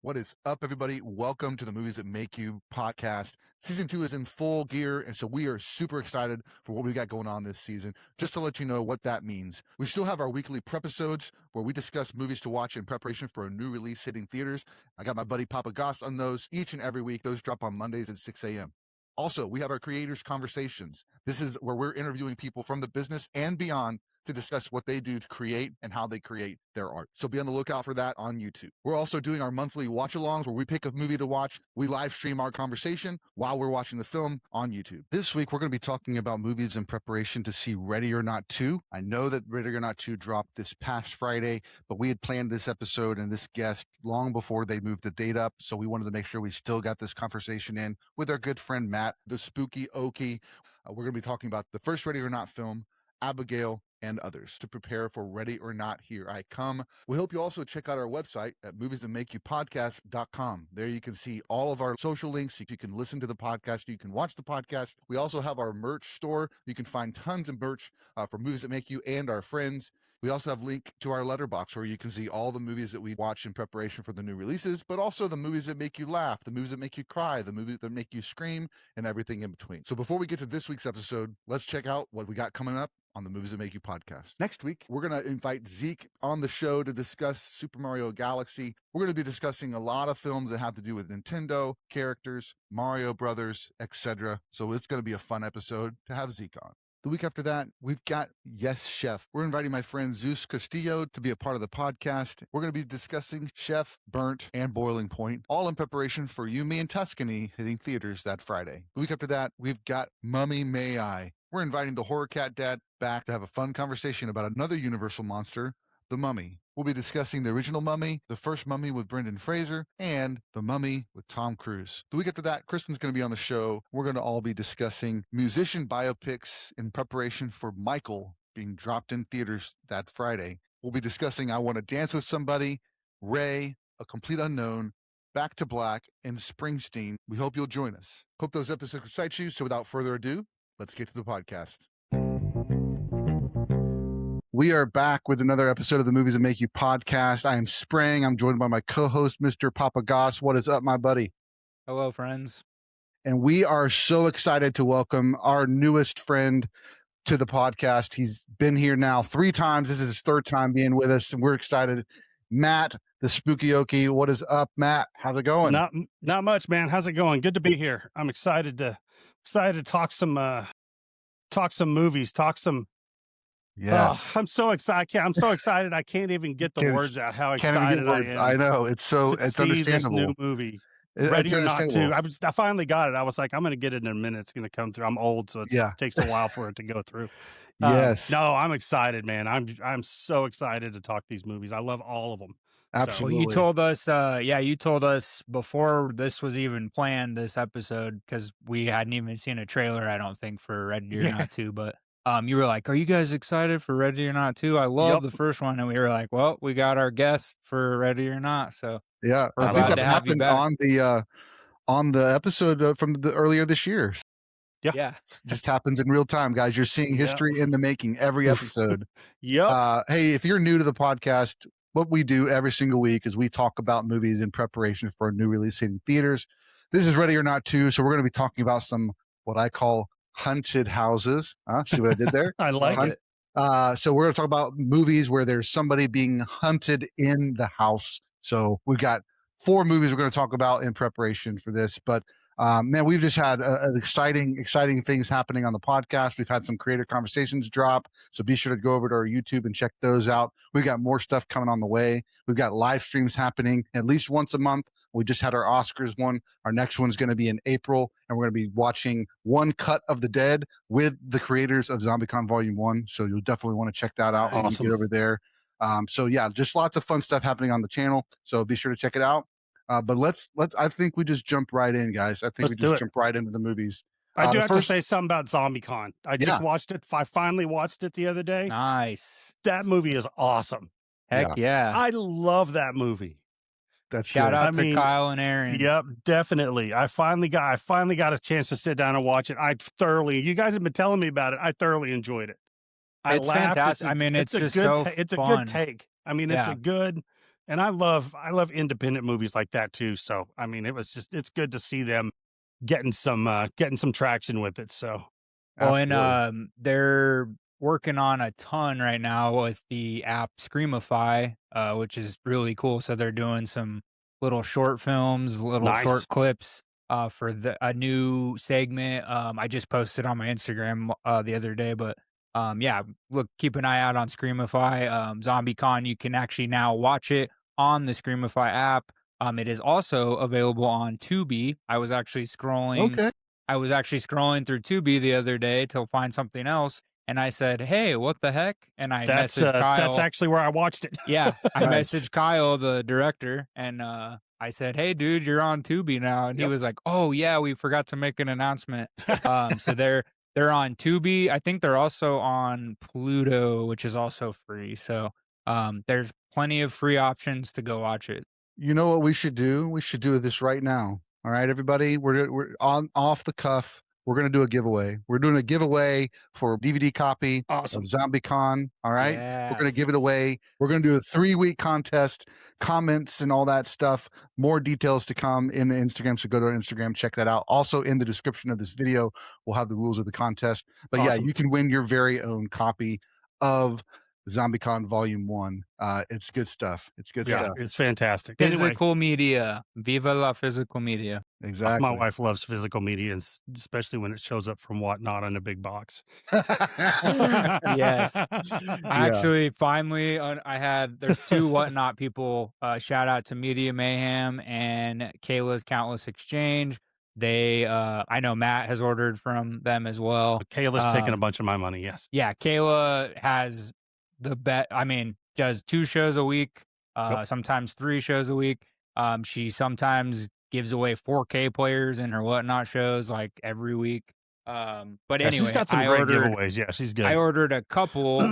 What is up, everybody? Welcome to the Movies That Make You podcast. Season 2 is in full gear, and so we are super excited for what we got going on this season. Just to let you know what that means, we still have our weekly Prepisodes where we discuss movies to watch in preparation for a new release hitting theaters. I got my buddy POPpaGoss on those each and every week. Those drop on Mondays at 6 a.m. Also, we have our Creators Conversations. This is where we're interviewing people from the business and beyond to discuss what they do to create and how they create their art. So be on the lookout for that on YouTube. We're also doing our monthly watch-alongs where we pick a movie to watch. We live stream our conversation while we're watching the film on YouTube. This week, we're going to be talking about movies in preparation to see Ready or Not 2. I know that Ready or Not 2 dropped this past Friday, but we had planned this episode and this guest long before they moved the date up. So we wanted to make sure we still got this conversation in with our good friend Matt, the Spookie Okie. We're going to be talking about the first Ready or Not film, Abigail, and others to prepare for Ready or Not Here I Come. We hope you also check out our website at moviesthatmakeyoupodcast.com. There you can see all of our social links. You can listen to the podcast. You can watch the podcast. We also have our merch store. You can find tons of merch for Movies That Make You and our friends. We also have a link to our letterbox where you can see all the movies that we watch in preparation for the new releases, but also the movies that make you laugh, the movies that make you cry, the movies that make you scream, and everything in between. So before we get to this week's episode, let's check out what we got coming up on the Movies That Make You podcast. Next week, we're going to invite Zeke on the show to discuss Super Mario Galaxy. We're going to be discussing a lot of films that have to do with Nintendo, characters, Mario Brothers, etc. So it's going to be a fun episode to have Zeke on. The week after that, we've got Yes Chef. We're inviting my friend Zeus Castillo to be a part of the podcast. We're going to be discussing Chef, Burnt, and Boiling Point, all in preparation for You, Me, and Tuscany hitting theaters that Friday. The week after that, we've got Mummy May I. We're inviting the Horror Cat Dad back to have a fun conversation about another Universal monster, the Mummy. We'll be discussing the original Mummy, the first Mummy with Brendan Fraser, and the Mummy with Tom Cruise. The week after that, Kristen's going to be on the show. We're going to all be discussing musician biopics in preparation for Michael being dropped in theaters that Friday. We'll be discussing I Want to Dance with Somebody, Ray, A Complete Unknown, Back to Black, and Springsteen. We hope you'll join us. Hope those episodes excite you. So without further ado, let's get to the podcast. We are back with another episode of the Movies That Make You podcast. I am Sprang. I'm joined by my co-host, Mr. POPpaGoss. What is up, my buddy? Hello, friends. And we are so excited to welcome our newest friend to the podcast. He's been here now 3 times. This is his 3rd time being with us, and we're excited. Matt, the Spookie Okie. What is up, Matt? How's it going? Not much, man. How's it going? Good to be here. I'm excited to talk some movies, talk some. Yes. I'm so excited. I'm so excited. I can't even get the words out. How excited I am. I know. It's understandable. This new movie. Ready or Not 2. I finally got it. I was like, I'm going to get it in a minute. It's going to come through. I'm old, so it takes a while for it to go through. Yes. No, I'm excited, man. I'm so excited to talk these movies. I love all of them. Absolutely. So, you told us before this was even planned, this episode, because we hadn't even seen a trailer, I don't think, for Ready or Not 2, but you were like, are you guys excited for Ready or Not 2? I love the first one. And we were like, well, we got our guest for Ready or Not. So yeah, we're glad to have you back. On the episode from earlier this year. Yeah. It just happens in real time, guys. You're seeing history in the making every episode. Hey, if you're new to the podcast, what we do every single week is we talk about movies in preparation for a new release in theaters. This is Ready or Not 2. So we're going to be talking about some, what I call haunted houses. See what I did there? I like it. So we're going to talk about movies where there's somebody being hunted in the house. So we've got 4 movies we're going to talk about in preparation for this. But man, we've just had exciting things happening on the podcast. We've had some creator conversations drop. So be sure to go over to our YouTube and check those out. We've got more stuff coming on the way. We've got live streams happening at least once a month. We just had our Oscars one. Our next one's going to be in April, and we're going to be watching One Cut of the Dead with the creators of ZombieCON Volume 1. So you'll definitely want to check that out when you get over there. So yeah, just lots of fun stuff happening on the channel. So be sure to check it out. But let's. I think we just jump right in, guys. I think we just jump right into the movies. I do have to say something about ZombieCon. I just watched it. I finally watched it the other day. Nice. That movie is awesome. Heck yeah. I love that movie. That's Shout out to Kyle and Aaron. Yep, definitely. I finally got a chance to sit down and watch it. You guys have been telling me about it. I thoroughly enjoyed it. It's fantastic. It's just so fun. It's a good take. I mean, it's a good And I love independent movies like that too. So I mean, it's good to see them getting some traction with it. So well, Absolutely. and they're working on a ton right now with the app Screamify, which is really cool. So they're doing some little short films, little nice. short clips for a new segment. I just posted on my Instagram the other day, but yeah, look, keep an eye out on Screamify. ZombieCon, you can actually now watch it on the Screamify app. It is also available on Tubi. I was actually scrolling through Tubi the other day to find something else, and I said, "Hey, what the heck?" And I messaged Kyle. That's actually where I watched it. Yeah, I messaged Kyle, the director, and I said, "Hey, dude, you're on Tubi now," and he was like, "Oh yeah, we forgot to make an announcement." So they're on Tubi. I think they're also on Pluto, which is also free. So there's plenty of free options to go watch it. You know what we should do? We should do this right now. All right, everybody, we're on off the cuff. We're going to do a giveaway. We're doing a giveaway for a DVD copy of ZombieCon. All right, we're going to give it away. We're going to do a 3-week contest, comments and all that stuff. More details to come in the Instagram. So go to our Instagram, check that out. Also in the description of this video, we'll have the rules of the contest. But yeah, you can win your very own copy of ZombieCon Volume 1. It's good stuff. It's good stuff. It's fantastic. Physical media. Viva la physical media. Exactly. My wife loves physical media, especially when it shows up from Whatnot in a big box. Yes. Actually, finally, there's 2 Whatnot people. Shout out to Media Mayhem and Kayla's Countless Exchange. I know Matt has ordered from them as well. Kayla's taking a bunch of my money. Yes. Yeah. Kayla has does 2 shows a week, sometimes 3 shows a week. She sometimes gives away 4K players in her Whatnot shows like every week. But anyway, she's got some great giveaways. Yeah, she's good. I ordered a couple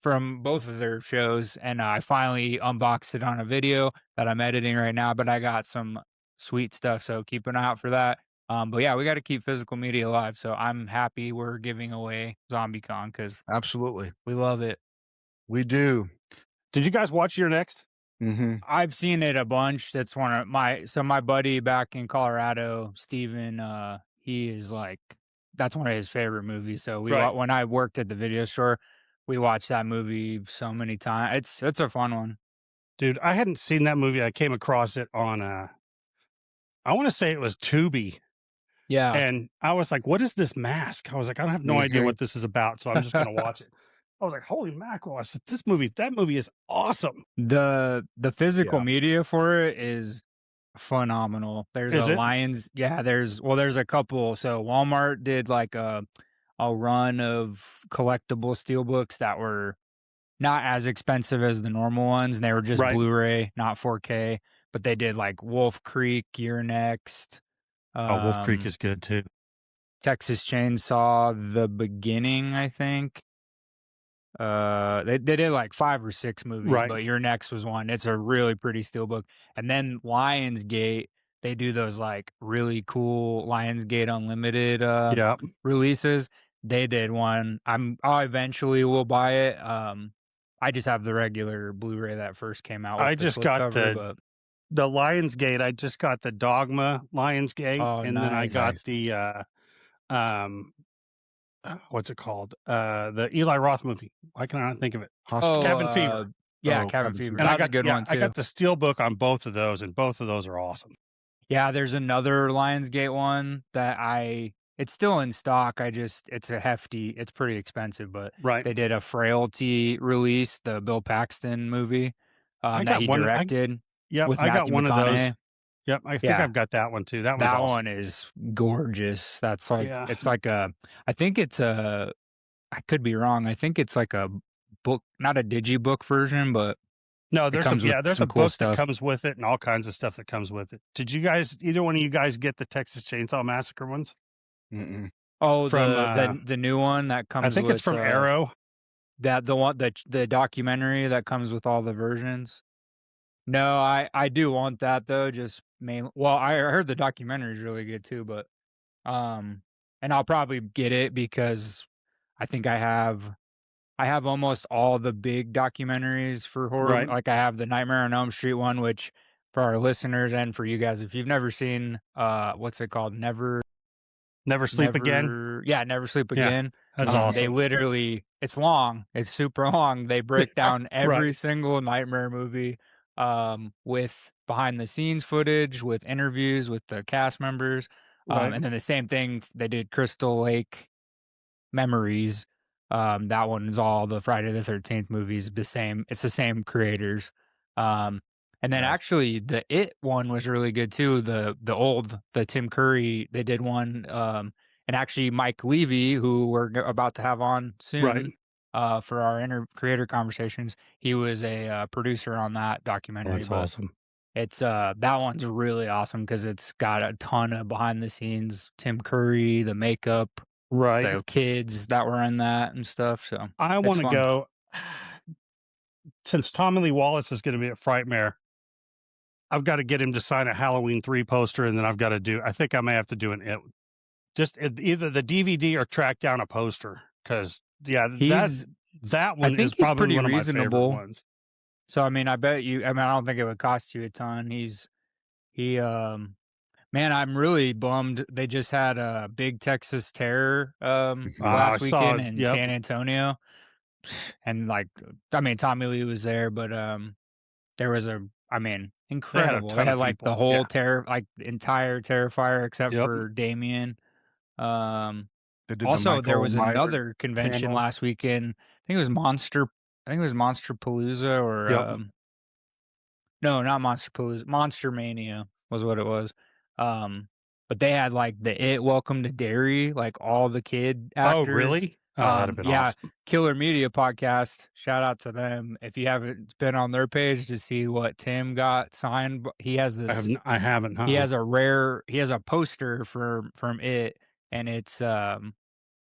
from both of their shows, and I finally unboxed it on a video that I'm editing right now. But I got some sweet stuff, so keep an eye out for that. But yeah, we got to keep physical media alive. So I'm happy we're giving away ZombieCon because absolutely we love it. We do. Did you guys watch Your Next? Mm-hmm. I've seen it a bunch. That's one of my buddy back in Colorado, Steven, he is like, that's one of his favorite movies. So when I worked at the video store, we watched that movie so many times. It's a fun one. Dude, I hadn't seen that movie. I came across it on I want to say it was Tubi. Yeah. And I was like, what is this mask? I was like, I have no idea what this is about, so I'm just going to watch it. I was like, holy mackerel. I said, that movie is awesome. The physical media for it is phenomenal. There's Lions. Yeah, there's a couple. So Walmart did like a run of collectible steelbooks that were not as expensive as the normal ones. And they were just Blu-ray, not 4K. But they did like Wolf Creek, You're Next. Wolf Creek is good too. Texas Chainsaw, The Beginning, I think. They did like 5 or 6 movies, but Your Next was one. It's a really pretty steelbook. And then Lionsgate, they do those like really cool Lionsgate Unlimited releases. They did one. I eventually will buy it. I just have the regular Blu-ray that first came out. I just got the Lionsgate. I just got the Dogma Lionsgate, and then I got the what's it called? The Eli Roth movie. Why can I not think of it? Cabin Fever. Yeah, Cabin Fever. And that's a good one too. I got the steelbook on both of those, and both of those are awesome. Yeah, there's another Lionsgate one that it's still in stock. It's pretty expensive, but they did a Frailty release, the Bill Paxton movie that he directed. With Matthew I got one McConaughey. Of those. Yep, I think I've got that one too. That awesome. One is gorgeous. That's like it's like I could be wrong. I think it's like a book, not a digibook version, but no, there's a cool book stuff that comes with it and all kinds of stuff that comes with it. Did you guys, either one of you guys, get the Texas Chainsaw Massacre ones? Mm-mm. Oh, from the new one that comes. I think it's from Arrow. The documentary that comes with all the versions. No, I do want that though. Just mainly. Well, I heard the documentary is really good too, but and I'll probably get it because I think I have I have almost all the big documentaries for horror. Right. Like I have the Nightmare on Elm Street one, which for our listeners and for you guys, if you've never seen, what's it called? Never Sleep Again. Yeah, Never Sleep Yeah, Again. that's They awesome. literally, it's long. It's super long. They break down every Right. single Nightmare movie, with behind the scenes footage, with interviews with the cast members. Right. And then the same thing they did Crystal Lake Memories. That one is all the Friday the 13th movies. It's the same creators. And then Nice. actually the It one was really good too. The Tim Curry, they did one. And actually Mike Levy, who we're about to have on soon, for our creator conversations, he was a producer on that documentary. That's awesome. It's that one's really awesome because it's got a ton of behind the scenes, Tim Curry, the makeup, the kids that were in that and stuff. So I want to go, since Tommy Lee Wallace is going to be at Frightmare, I've got to get him to sign a Halloween 3 poster, and then I think I may have to do either the DVD or track down a poster, because that one is probably one of my favorite ones. So I mean, I don't think it would cost you a ton. Man, I'm really bummed. They just had a big Texas Terror last weekend in San Antonio, and Tommy Lee was there, but there was incredible. They had like the whole entire Terrifier except for Damien. Also, there was another convention last weekend. I think it was Monsterpalooza or no, not Monsterpalooza. Monster Mania was what it was. But they had like the It Welcome to Derry, like all the kid actors. Oh, really? That'd have been awesome. Killer Media Podcast. Shout out to them. If you haven't been on their page to see what Tim got signed, he has this. I haven't. He has a poster from It, and it's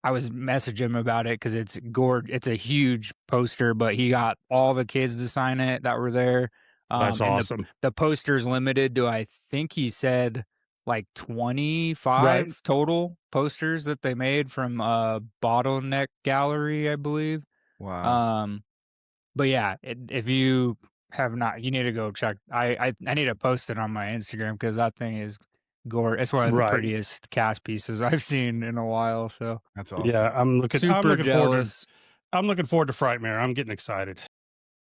I was messaging him about it because it's gorgeous. It's a huge poster, but he got all the kids to sign it that were there. That's awesome. The poster's limited to, I think he said, like 25 total posters that they made from Bottleneck Gallery, I believe. Wow. But yeah, if you have not, you need to go check. I need to post it on my Instagram because that thing is gorgeous. It's one of the prettiest cast pieces I've seen in a while. So that's awesome. Yeah, I'm looking jealous. I'm looking forward to Frightmare. I'm getting excited.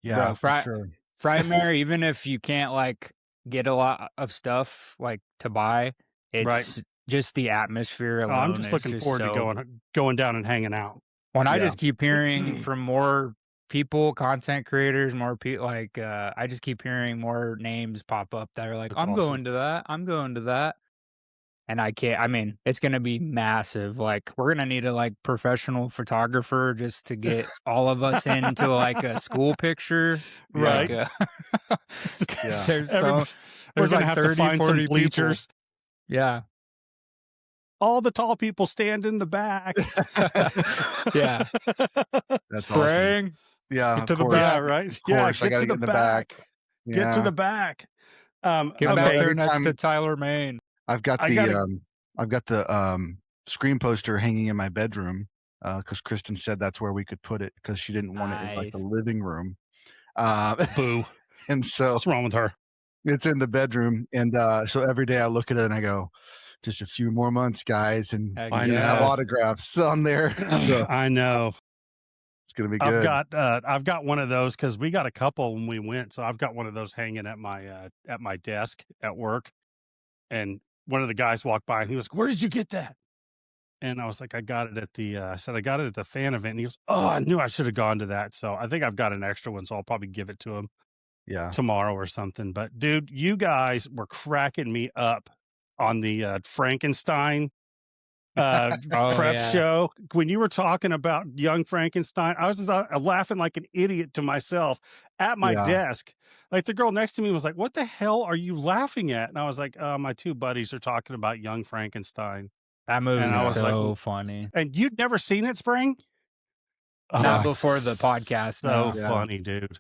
Yeah, for sure. Frightmare, even if you can't like get a lot of stuff like to buy, it's just the atmosphere alone. I'm just looking forward to going down and hanging out. When I just keep hearing from more people, content creators, more people, like I just keep hearing more names pop up that are like, I'm going to that. And I can't, it's going to be massive. Like, we're going to need a professional photographer just to get all of us into like a school picture. Right. Like, there's we're going to have 30, to find 40 some bleachers. People. Yeah. All the tall people stand in the back. Yeah. That's spraying. Awesome. Yeah. Get to the back, right? Of course, I got to get in the back. Yeah. Get to the back. Get back there next to Tyler Main. I've got the Scream poster hanging in my bedroom because Kristen said that's where we could put it because she didn't want it in like the living room. Boo. And so what's wrong with her? It's in the bedroom, and so every day I look at it and I go, just a few more months, guys, and I have autographs on there. So I know it's gonna be good. I've got one of those because we got a couple when we went, so I've got one of those hanging at my desk at work, and one of the guys walked by and he was, "Where did you get that?" And I was like, I got it at the fan event. And he goes, "Oh, I knew I should have gone to that." So I think I've got an extra one, so I'll probably give it to him tomorrow or something. But dude, you guys were cracking me up on the Frankenstein prep show. When you were talking about Young Frankenstein, I was just laughing like an idiot to myself at my desk. Like the girl next to me was like, "What the hell are you laughing at?" And I was like, "My two buddies are talking about Young Frankenstein." That movie was so funny. And you'd never seen it, Spring? Not before the podcast. So funny, dude.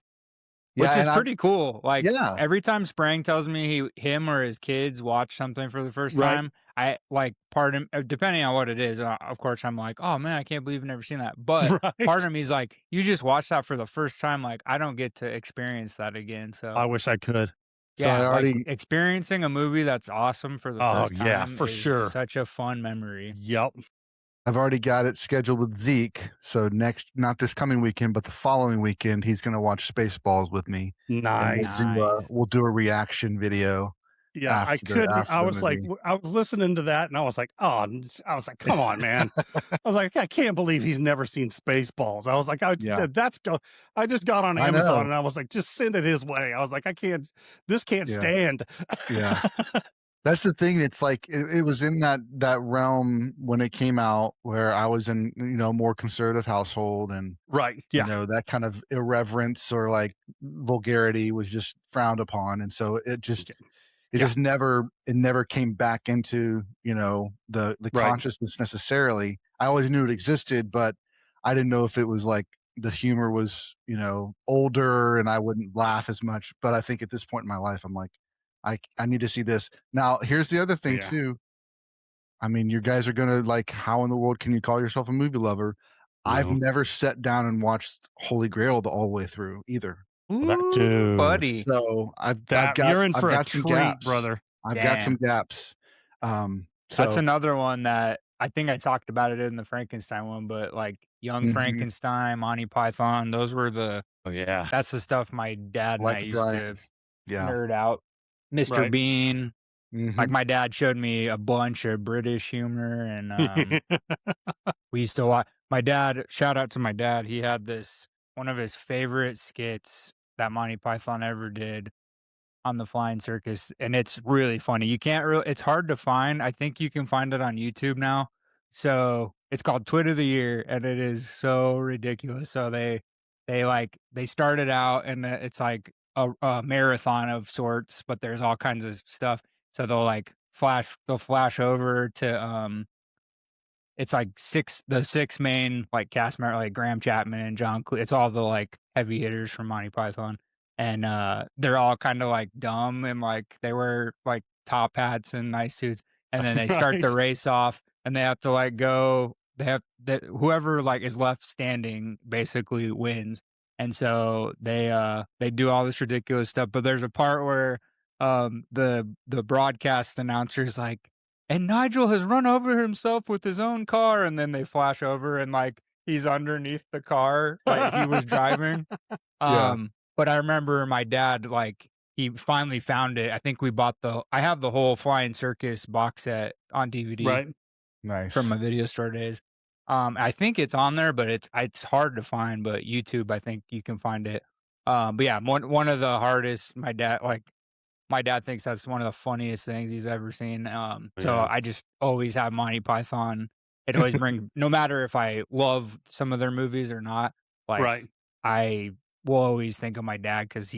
Which is pretty cool. Like every time Sprang tells me him or his kids watch something for the first time, I like pardon depending on what it is. Of course, I'm like, oh man, I can't believe I've never seen that. But part Right. of me is like, you just watch that for the first time. Like, I don't get to experience that again. So I wish I could. So I yeah, like already, experiencing a movie that's awesome for the Oh, first yeah, time for is sure. such a fun memory. Yep. I've already got it scheduled with Zeke. So not this coming weekend, but the following weekend, he's going to watch Spaceballs with me, and Nice. Nice. we'll do a reaction video Yeah, I after couldn't. I the was like, movie. I was listening to that, and I was like, oh, I was like, come on, man. I was like, I can't believe he's never seen Spaceballs. I was like, I Yeah. just got on I Amazon, know. and I was like, just send it his way. I was like, this can't Yeah. stand. Yeah. That's the thing. It's like it was in that realm when it came out, where I was in more conservative household, and Right. Yeah. that kind of irreverence or like vulgarity was just frowned upon, and so it just Yeah. never came back into the Right. consciousness necessarily. I always knew it existed, but I didn't know if it was like the humor was older and I wouldn't laugh as much. But I think at this point in my life, I'm like, I need to see this. Now, here's the other thing Yeah. too. I mean, you guys are gonna like, how in the world can you call yourself a movie lover? I've No. never sat down and watched Holy Grail all the way through either. Well, that Ooh, too. buddy. So I've That got you're in for a some treat, gaps. brother. I've got some gaps. That's So another one that I think I talked about it in the Frankenstein one, but like Young Mhm. Frankenstein, Monty Python, those were Oh yeah. that's the stuff my dad and I Life of used Brian. to Yeah. nerd out. Mr. Right. Bean. Like Mhm. my dad showed me a bunch of British humor, and we used to watch. My dad, shout out to my dad, he had one of his favorite skits that Monty Python ever did on the Flying Circus, and it's really funny. You can't really, it's hard to find. I think you can find it on YouTube now. So it's called Twit of the Year, and it is so ridiculous. So they started out, and it's like a marathon of sorts, but there's all kinds of stuff. So they'll flash over to it's like the six main like cast members, like Graham Chapman and it's all the like heavy hitters from Monty Python, and they're all kind of like dumb, and like they wear like top hats and nice suits, and then they start the Right. race off, and they have to like go. Whoever like is left standing basically wins, and so they do all this ridiculous stuff. But there's a part where the broadcast announcer's like, and Nigel has run over himself with his own car, and then they flash over and like he's underneath the car that he was driving. Yeah. But I remember my dad, like, he finally found it. I think I have the whole Flying Circus box set on DVD Right. Nice. from my video store days. I think it's on there, but it's hard to find, but YouTube, I think you can find it. But yeah, one of the hardest, my dad thinks that's one of the funniest things he's ever seen. So Yeah. I just always have Monty Python. It always no matter if I love some of their movies or not, like Right. I will always think of my dad because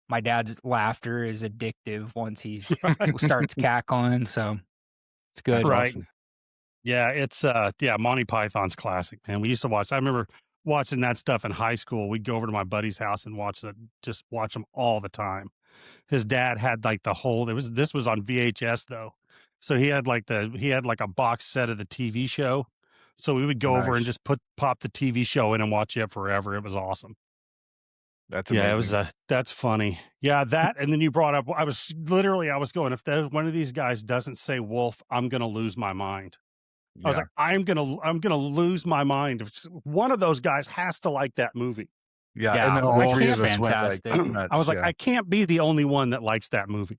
my dad's laughter is addictive once he starts cackling. So it's good. That's Right. awesome. Yeah, it's Monty Python's classic, man. We used to watch. I remember watching that stuff in high school. We'd go over to my buddy's house and just watch them all the time. His dad had like this was on VHS though. So he had like a box set of the TV show. So we would go over and Nice. just pop the TV show in and watch it forever. It was awesome. That's Yeah, amazing. it was that's funny. Yeah, that and then you brought up I was going, if one of these guys doesn't say wolf, I'm gonna lose my mind. I was Yeah. like, I'm gonna lose my mind. If one of those guys has to like that movie. Yeah. Yeah, And then all Wolf's three of us went like fantastic. nuts. I was like, yeah. I can't be the only one that likes that movie.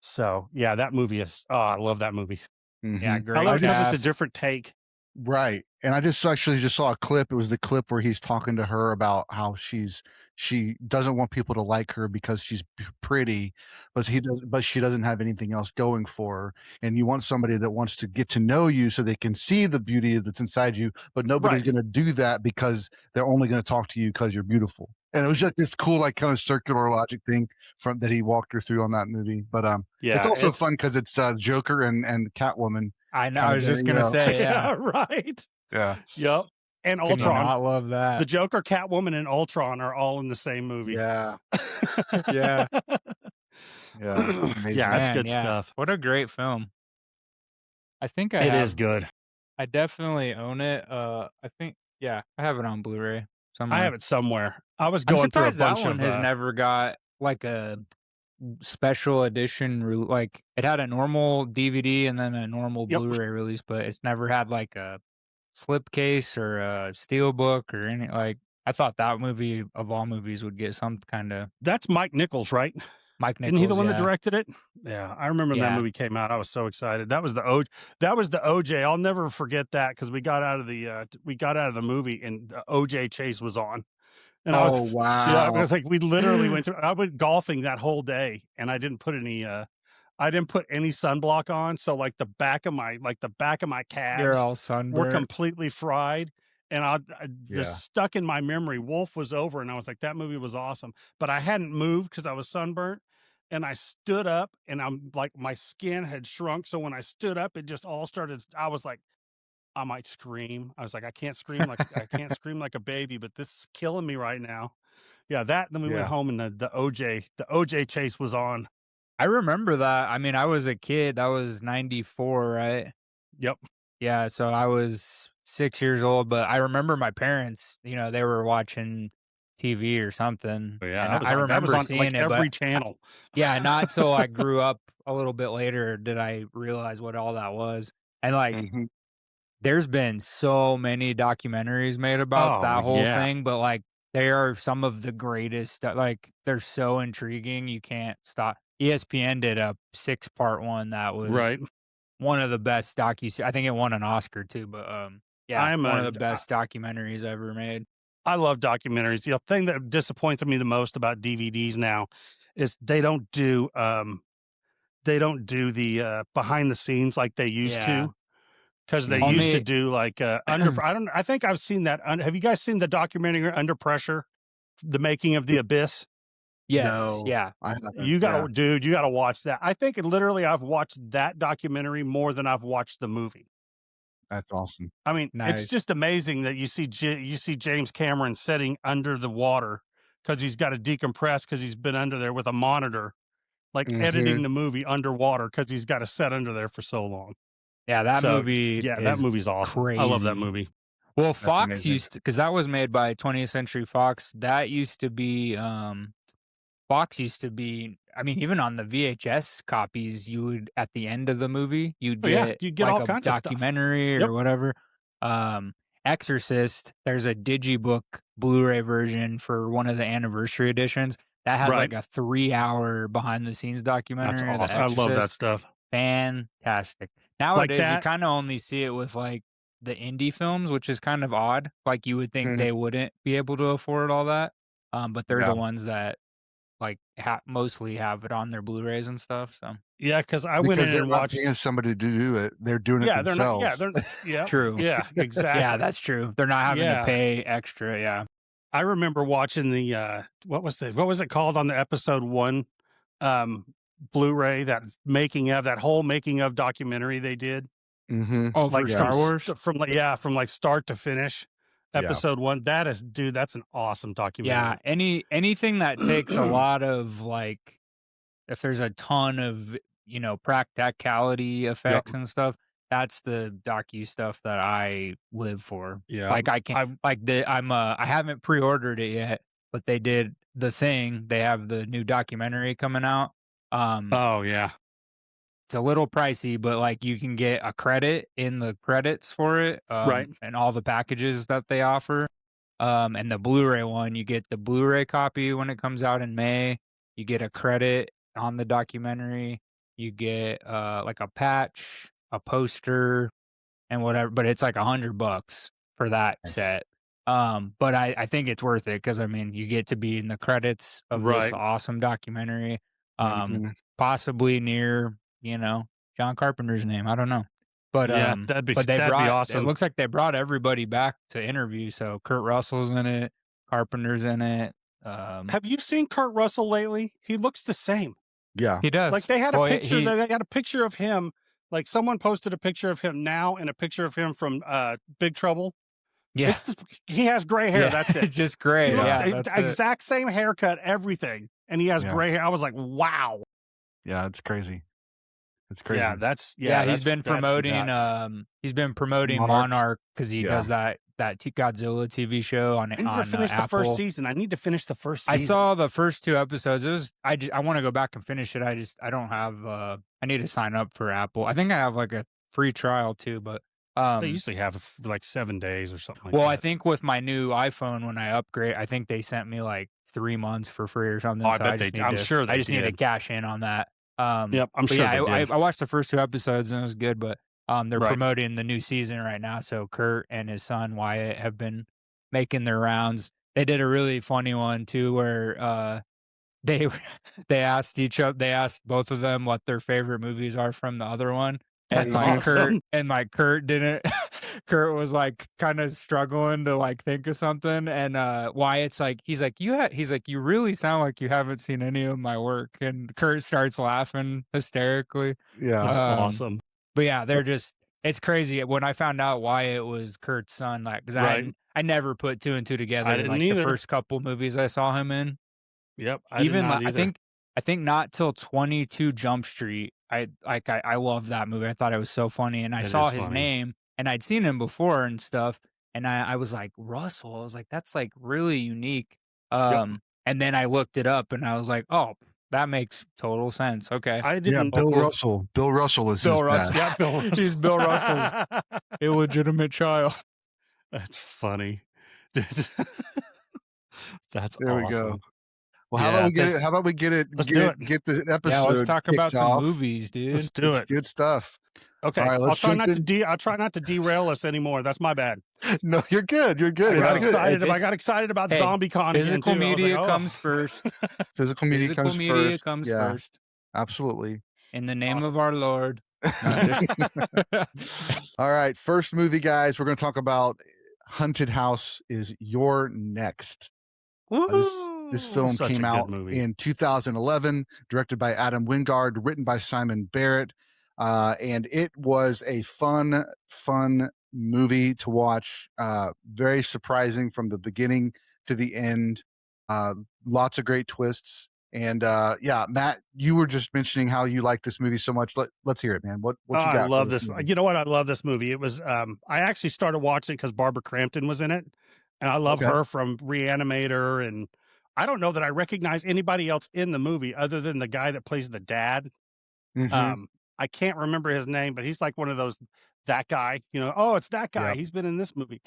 So yeah, that movie is. Oh, I love that movie. Yeah, Mhm. great. I love it because it's a cast. different take. Right. And I just saw a clip. It was the clip where he's talking to her about how she doesn't want people to like her because she's pretty, but she doesn't have anything else going for her. And you want somebody that wants to get to know you so they can see the beauty that's inside you, but nobody's Right. going to do that because they're only going to talk to you because you're beautiful. And it was just this cool, like, kind of circular logic thing that he walked her through on that movie. But Yeah, it's also fun because it's Joker and Catwoman. I know. Kinda I was just thing, gonna say, yeah. right. Yeah. Yep. And Could Ultron. not love that. The Joker, Catwoman, and Ultron are all in the same movie. Yeah. Yeah. Yeah. Amazing. Yeah, that's Man, good yeah. stuff. What a great film. I think I It have. is good. I definitely own it. I think, yeah, I have it on Blu-ray somewhere. I have it somewhere. I was I'm going through a surprised that bunch one of. has never got like a special edition. Like it had a normal DVD and then a normal Yep. Blu-ray release, but it's never had like a slipcase or a steelbook or any. Like I thought that movie of all movies would get some kind of. That's Mike Nichols, right? Mike Nichols, Isn't he the one yeah. that directed it? Yeah, I remember when that movie came out. I was so excited. That was the OJ. I'll never forget that because we got out of the movie and the OJ chase was on. And I was, wow. yeah, it was like we literally I went golfing that whole day and I didn't put any sunblock on, so like the back of my calves, You're all sunburned. were completely fried. And I just stuck in my memory. Wolf was over, and I was like, that movie was awesome. But I hadn't moved because I was sunburnt. And I stood up, and I'm like, my skin had shrunk. So when I stood up, it just all started. I was like, I might scream. I was like, I can't scream like a baby, but this is killing me right now. Yeah, that. Then we went home, and the OJ chase was on. I remember that. I mean, I was a kid. That was 94, right? Yep. Yeah, so I was 6 years old, but I remember my parents, they were watching TV or something. Yeah, I remember that was on seeing it every but channel. Yeah, not until I grew up a little bit later did I realize what all that was. And like, there's been so many documentaries made about that whole thing, but like, they are some of the greatest. Like, they're so intriguing, you can't stop. ESPN did a 6-part one that was one of the best I think it won an Oscar too, but one of the best documentaries ever made. I love documentaries. The thing that disappoints me the most about DVDs now is they don't do the behind the scenes like they used to. Because they used to do like I think I've seen that. Have you guys seen the documentary Under Pressure, the making of The Abyss? Yes. No, yeah. You gotta watch that. I think literally I've watched that documentary more than I've watched the movie. That's awesome. I mean, it's just amazing that you see James Cameron sitting under the water because he's got to decompress because he's been under there with a monitor, like editing the movie underwater because he's got to sit under there for so long. Yeah, that movie. Yeah, that movie's awesome. Crazy. I love that movie. Well, Fox used to, because that was made by 20th Century Fox. That used to be, Fox used to be. I mean, even on the VHS copies, you would at the end of the movie, you'd get like all a kinds documentary of or whatever. Exorcist. There's a digibook Blu-ray version for one of the anniversary editions that has like a 3-hour behind the scenes documentary. That's awesome. I love that stuff. Fantastic. Nowadays, you kind of only see it with like the indie films, which is kind of odd. Like you would think they wouldn't be able to afford all that, but they're the ones that like mostly have it on their Blu-rays and stuff. So yeah, because I went in and watched paying somebody to do it; they're doing it themselves. True. Yeah, exactly. Yeah, that's true. They're not having to pay extra. Yeah, I remember watching the what was it called on the episode 1 Blu-ray, that whole making of documentary they did. Oh, like Star Wars from like start to finish. Episode 1. That's an awesome documentary. Yeah, anything that takes a lot of like, if there's a ton of practicality effects and stuff, that's the docu stuff that I live for. Yeah, like I can't I haven't pre-ordered it yet, but they did The Thing. They have the new documentary coming out. Oh yeah, it's a little pricey, but like you can get a credit in the credits for it, and all the packages that they offer. And the Blu-ray one, you get the Blu-ray copy when it comes out in May. You get a credit on the documentary. You get like a patch, a poster, and whatever. But it's like $100 for that set. But I think it's worth it because I mean you get to be in the credits of this awesome documentary. Possibly near John Carpenter's name. I don't know. But that'd be awesome. It looks like they brought everybody back to interview. So Kurt Russell's in it, Carpenter's in it. Have you seen Kurt Russell lately? He looks the same. Yeah, he does. Like they had a picture. They had a picture of him. Like someone posted a picture of him now and a picture of him from Big Trouble. Yeah, he has gray hair. That's it. Just gray. Exact same haircut, everything, and he has gray hair. I was like, wow. Yeah, it's crazy. It's crazy. Yeah, that's he's been promoting Monarchs. Monarch because he Yeah. does that Godzilla TV show on I need to finish the Apple. first season. I need to finish the first season. I saw the first 2 episodes. I want to go back and finish it. I don't have I need to sign up for Apple. I think I have like a free trial too, but they usually have like 7 days or something like well, that. I think with my new iPhone when I upgrade, I think they sent me like 3 months for free or something. I so bet they. I'm sure they I just need to did. cash in on that. Yep, I'm but sure yeah, they did. I watched the first 2 episodes and it was good, but they're Right. promoting the new season right now. So Kurt and his son Wyatt have been making their rounds. They did a really funny one too, where they asked both of them what their favorite movies are from the other one. And That's like awesome. Kurt didn't. Kurt was like kind of struggling to like think of something, and Wyatt's like, he's like, you really sound like you haven't seen any of my work, and Kurt starts laughing hysterically. Yeah. That's awesome. But yeah, it's crazy. When I found out Wyatt was Kurt's son, like, because Right. I never put 2 and 2 together. I didn't like either. the first couple movies I saw him in. Yep. I think not till 22 Jump Street. I love that movie. I thought it was so funny, and I saw his name, and I'd seen him before and stuff, and I was like, Russell. I was like, that's like really unique. And then I looked it up, and I was like, oh, that makes total sense. Okay, I didn't. Bill Russell. Bill Russell is Bill his dad. Russell. Yeah, Bill Russell. He's Bill Russell's illegitimate child. That's funny. That's There awesome. we go. Well, Yeah, how about we get it? let's Get do it. it. Get the episode. Yeah, let's talk about kicked some off. movies, dude. Let's do It's it. good stuff. Okay, All right, I'll let's try jump in. I'll try not to derail us anymore. That's my bad. No, you're good. You're good. I got It's excited. good. I got excited about Hey, ZombieCon again, Physical too. I was media like, oh. comes first. Physical media Physical comes media first. comes Yeah, first. absolutely. In the name Awesome. of our Lord. All right, first movie, guys. We're going to talk about Haunted House is Your Next. This film Such a came good out movie. in 2011, directed by Adam Wingard, written by Simon Barrett, and it was a fun movie to watch. Very surprising from the beginning to the end. Lots of great twists. And yeah, Matt, you were just mentioning how you like this movie so much. Let's hear it, man. What you got? I love for this. movie? You know what? I love this movie. It was. I actually started watching because Barbara Crampton was in it, and I love her from Reanimator. And I don't know that I recognize anybody else in the movie other than the guy that plays the dad. Mhm. I can't remember his name, but he's like one of those that guy. You know, oh, it's that guy. Yep. He's been in this movie.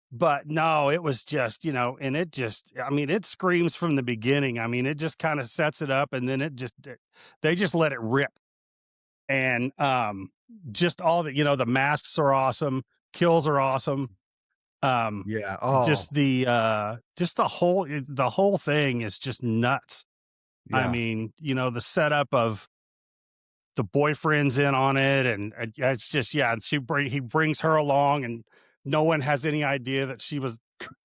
But no, it was just, you know, and it just, I mean, it screams from the beginning. I mean, it just kind of sets it up, and then they just let it rip. And just all the, you know, the masks are awesome, kills are awesome. Yeah. Oh, Just the whole thing is just nuts. yeah. I mean, you know, the setup of the boyfriend's in on it, and it's just, yeah, he brings her along, and no one has any idea that she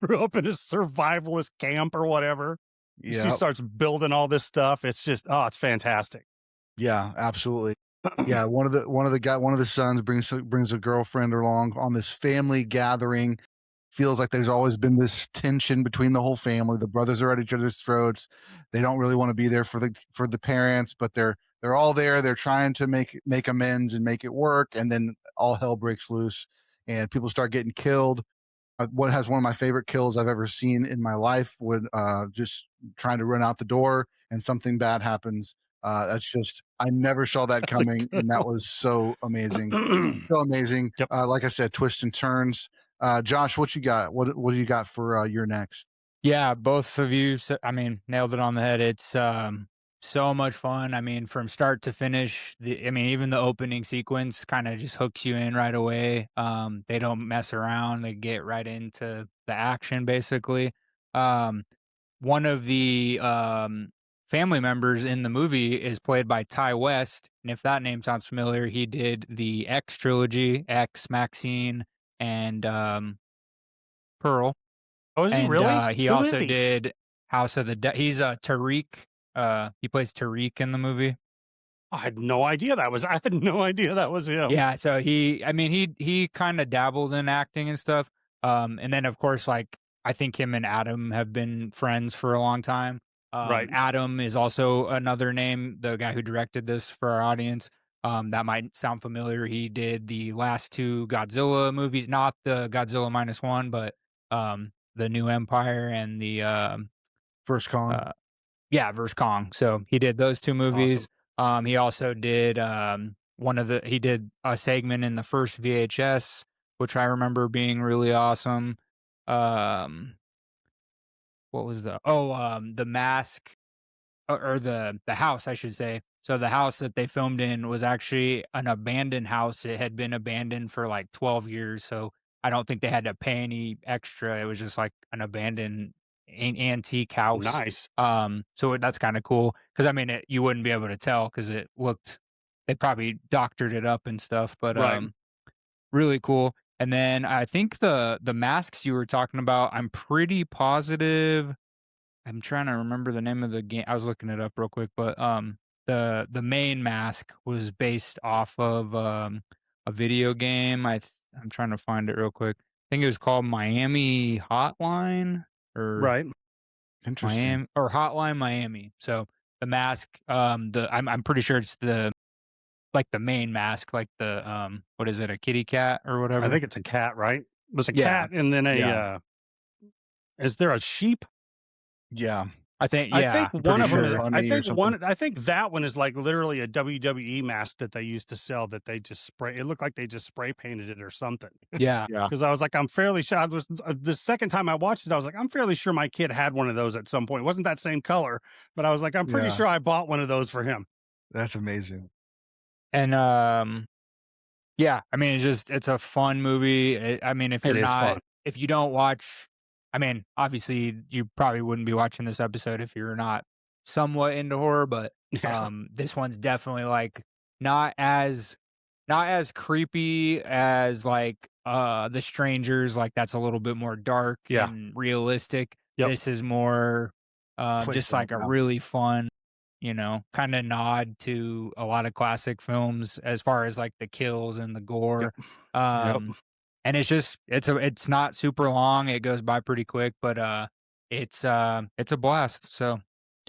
grew up in a survivalist camp or whatever. Yeah. She starts building all this stuff. It's just, it's fantastic. Yeah, absolutely. Yeah, one of the sons brings a girlfriend along on this family gathering. Feels like there's always been this tension between the whole family. The brothers are at each other's throats. They don't really want to be there for the parents, but they're all there. They're trying to make amends and make it work, and then all hell breaks loose, and people start getting killed. What has one of my favorite kills I've ever seen in my life when just trying to run out the door and something bad happens. That's just, I never saw that coming, and that was so amazing. So amazing. Yep. Like I said, twists and turns. Josh, what you got? What do you got for your next? Yeah, both of you, nailed it on the head. It's so much fun. I mean, from start to finish, even the opening sequence kind of just hooks you in right away. They don't mess around. They get right into the action, basically. One of the family members in the movie is played by Ty West, and if that name sounds familiar, he did the X trilogy, X, Maxine, and Pearl. Oh, is he really? He Who also is he? did House of the Dead. He's Tariq. He plays Tariq in the movie. I had no idea that was him. Yeah, so he kind of dabbled in acting and stuff. And then of course, like, I think him and Adam have been friends for a long time. Right. Adam is also another name, the guy who directed this for our audience. That might sound familiar. He did the last 2 Godzilla movies, not the Godzilla -1, but the New Empire and the First Kong. Vs. Kong. So he did those 2 movies. Awesome. He also did he did a segment in the first VHS, which I remember being really awesome. What was the mask or the house, I should say. So the house that they filmed in was actually an abandoned house. It had been abandoned for like 12 years, so I don't think they had to pay any extra. It was just like an abandoned antique house. Nice. So that's kind of cool because I mean, you wouldn't be able to tell because they probably doctored it up and stuff, but Right. really cool. And then I think the masks you were talking about, I'm pretty positive. I'm trying to remember the name of the game. I was looking it up real quick, but the main mask was based off of a video game. I'm trying to find it real quick. I think it was called Miami Hotline or Right. Interesting. Miami or Hotline Miami. So the mask, I'm pretty sure it's the main mask, like the what is it, a kitty cat or whatever? I think it's a cat, right? It was a Yeah. cat and then a Yeah. is there a sheep? Yeah. I think I think one of them sure is. it's I bunny or think something. I think that one is like literally a WWE mask that they used to sell that they just spray. It looked like they just spray painted it or something. Yeah. Yeah. Because I was like, I'm fairly sure. The second time I watched it, I was like, I'm fairly sure my kid had one of those at some point. It wasn't that same color, but I was like, I'm pretty Yeah. sure I bought one of those for him. That's amazing. And yeah, I mean, it's a fun movie. I mean, if It is fun. if you don't watch, I mean, obviously you probably wouldn't be watching this episode if you're not somewhat into horror, but Yeah. this one's definitely like not as creepy as like The Strangers. Like that's a little bit more dark Yeah. and realistic. Yep. This is more just Playful, like a yeah. really fun, kind of nod to a lot of classic films as far as like the kills and the gore. Yep. And it's not super long. It goes by pretty quick, but it's a blast. So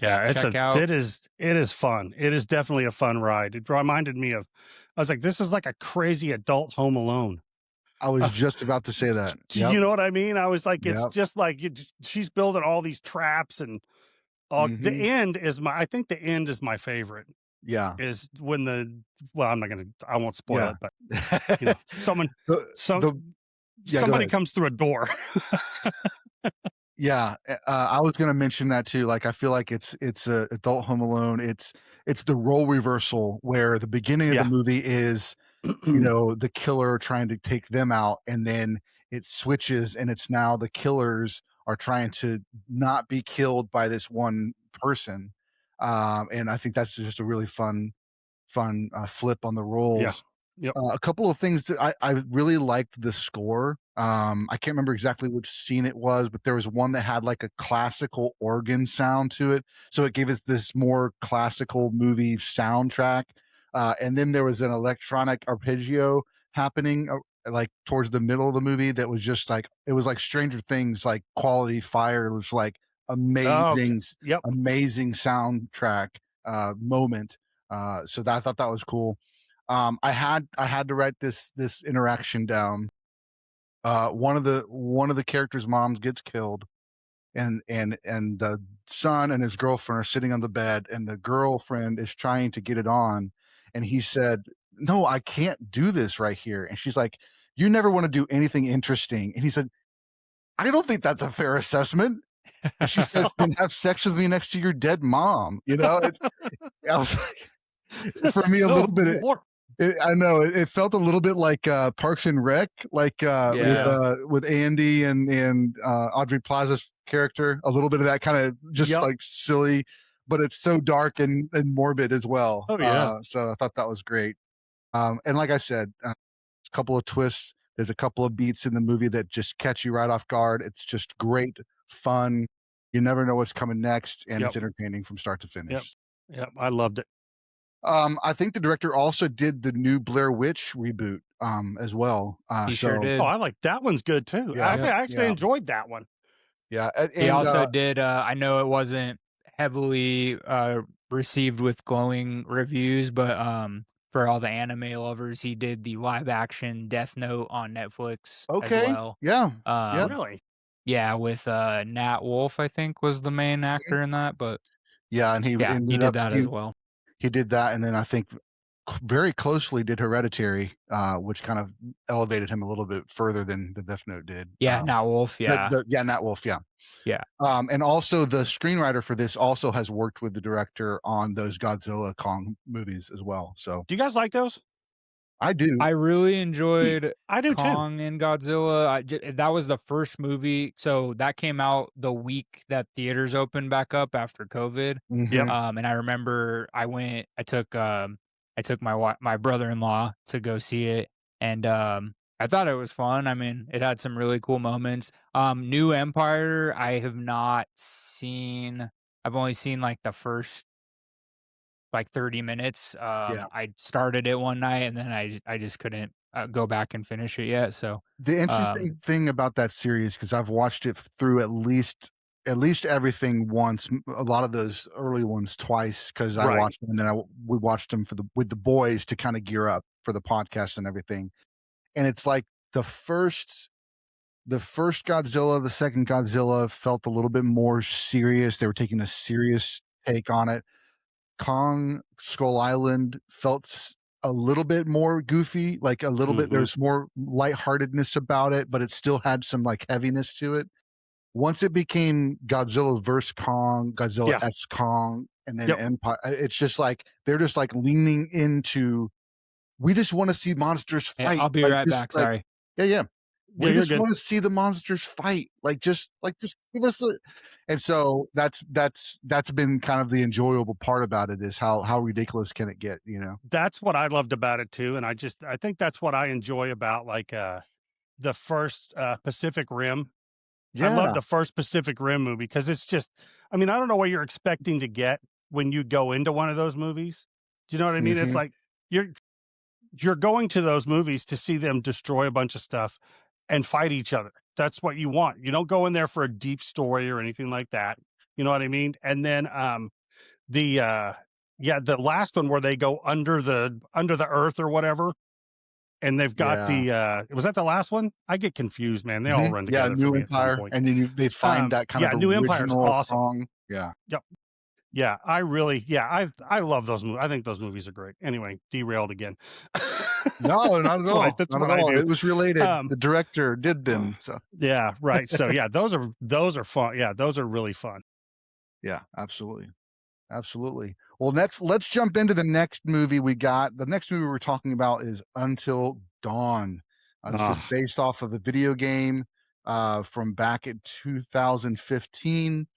Yeah, check out. it is fun. It is definitely a fun ride. It reminded me of, I was like, this is like a crazy adult Home Alone. I was just about to say that. Yep. You know what I mean? I was like, it's Yep. just like she's building all these traps and all. The Mhm. end is I think the end is my favorite. Yeah. Is when I won't spoil Yeah. it, but you know, somebody ahead. comes through a door. Yeah, I was gonna mention that too. Like, I feel like it's a adult Home Alone. It's the role reversal where the beginning of Yeah. the movie is, the killer trying to take them out, and then it switches, and it's now the killers are trying to not be killed by this one person. And I think that's just a really fun flip on the roles. Yeah. Yep. A couple of things that I really liked the score. I can't remember exactly which scene it was, but there was one that had like a classical organ sound to it. So it gave us this more classical movie soundtrack. And then there was an electronic arpeggio happening like towards the middle of the movie that was just like, it was like Stranger Things, like quality fire. It was like amazing, Yep. amazing soundtrack moment. So I thought that was cool. I had to write this interaction down. One of the characters' moms gets killed, and the son and his girlfriend are sitting on the bed, and the girlfriend is trying to get it on, and he said, "No, I can't do this right here." And she's like, "You never want to do anything interesting." And he said, "I don't think that's a fair assessment." And she says, "Then have sex with me next to your dead mom." I was like, for me, a little bit. I know it felt a little bit like Parks and Rec, like with Andy and Audrey Plaza's character. A little bit of that kind of just like silly, but it's so dark and morbid as well. Oh yeah. So I thought that was great. And like I said, a couple of twists. There's a couple of beats in the movie that just catch you right off guard. It's just great fun. You never know what's coming next, and it's entertaining from start to finish. Yep, I loved it. I think the director also did the new Blair Witch reboot as well. He sure did. Oh, I like that one's good too. Yeah, I actually enjoyed that one. Yeah. He also did, I know it wasn't heavily received with glowing reviews, but for all the anime lovers, he did the live action Death Note on Netflix as Okay. well. Yeah. Yeah. Really? Yeah, with Nat Wolff, I think, was the main actor in that, but Yeah, and he yeah, he ended did up that as well. he did that, and then I think very closely did Hereditary, which kind of elevated him a little bit further than the Death Note did. Yeah, Nat Wolff, yeah. Nat Wolff, yeah. Yeah. And also the screenwriter for this also has worked with the director on those Godzilla Kong movies as well. So Do you guys like those? I do. I really enjoyed I do too. Kong and Godzilla. That was the first movie. So that came out the week that theaters opened back up after COVID. Mhm. And I remember I took my brother-in-law to go see it, and I thought it was fun. I mean, it had some really cool moments. New Empire, I have not seen. I've only seen like the first like 30 minutes. Yeah. I started it one night and then I just couldn't go back and finish it yet. So The interesting thing about that series, because I've watched it through at least everything once, a lot of those early ones twice, because I Right. watched them and then we watched them with the boys to kind of gear up for the podcast and everything. And it's like the first Godzilla, the second Godzilla felt a little bit more serious. They were taking a serious take on it. Kong Skull Island felt a little bit more goofy, like a little bit. Mhm. There's more lightheartedness about it, but it still had some like heaviness to it. Once it became Godzilla vs. Kong, Godzilla Yeah. X Kong, and then Yep. Empire, it's just like they're just like leaning into. We just want to see monsters yeah, fight. I'll be like, right just, back. like, Sorry. yeah. Yeah, We you're just good. want to see the monsters fight. Just give us a. And so that's been kind of the enjoyable part about it, is how ridiculous can it get, you know? That's what I loved about it too, and I think that's what I enjoy about like the first Pacific Rim. I love Yeah. the first Pacific Rim movie because it's just, I mean, I don't know what you're expecting to get when you go into one of those movies. Do you know what I mean? It's Mhm. like you're going to those movies to see them destroy a bunch of stuff and fight each other. That's what you want. You don't go in there for a deep story or anything like that. You know what I mean? And then the last one where they go under the earth or whatever, and they've got was that the last one? I get confused, man. They all run Yeah, together for New me at some Empire, point. and then they find that kind of New Empire's original awesome. Kong. Yeah. Yep. Yeah, I love those movies. I think those movies are great. Anyway, derailed again. No, not at all. That's Not what at I all. do. It was related. The director did them. So Yeah, right. So yeah, those are fun. Yeah, those are really fun. yeah, absolutely. Absolutely. Well, let's jump into the next movie we got. The next movie we're talking about is Until Dawn. This is based off of a video game from back in 2015.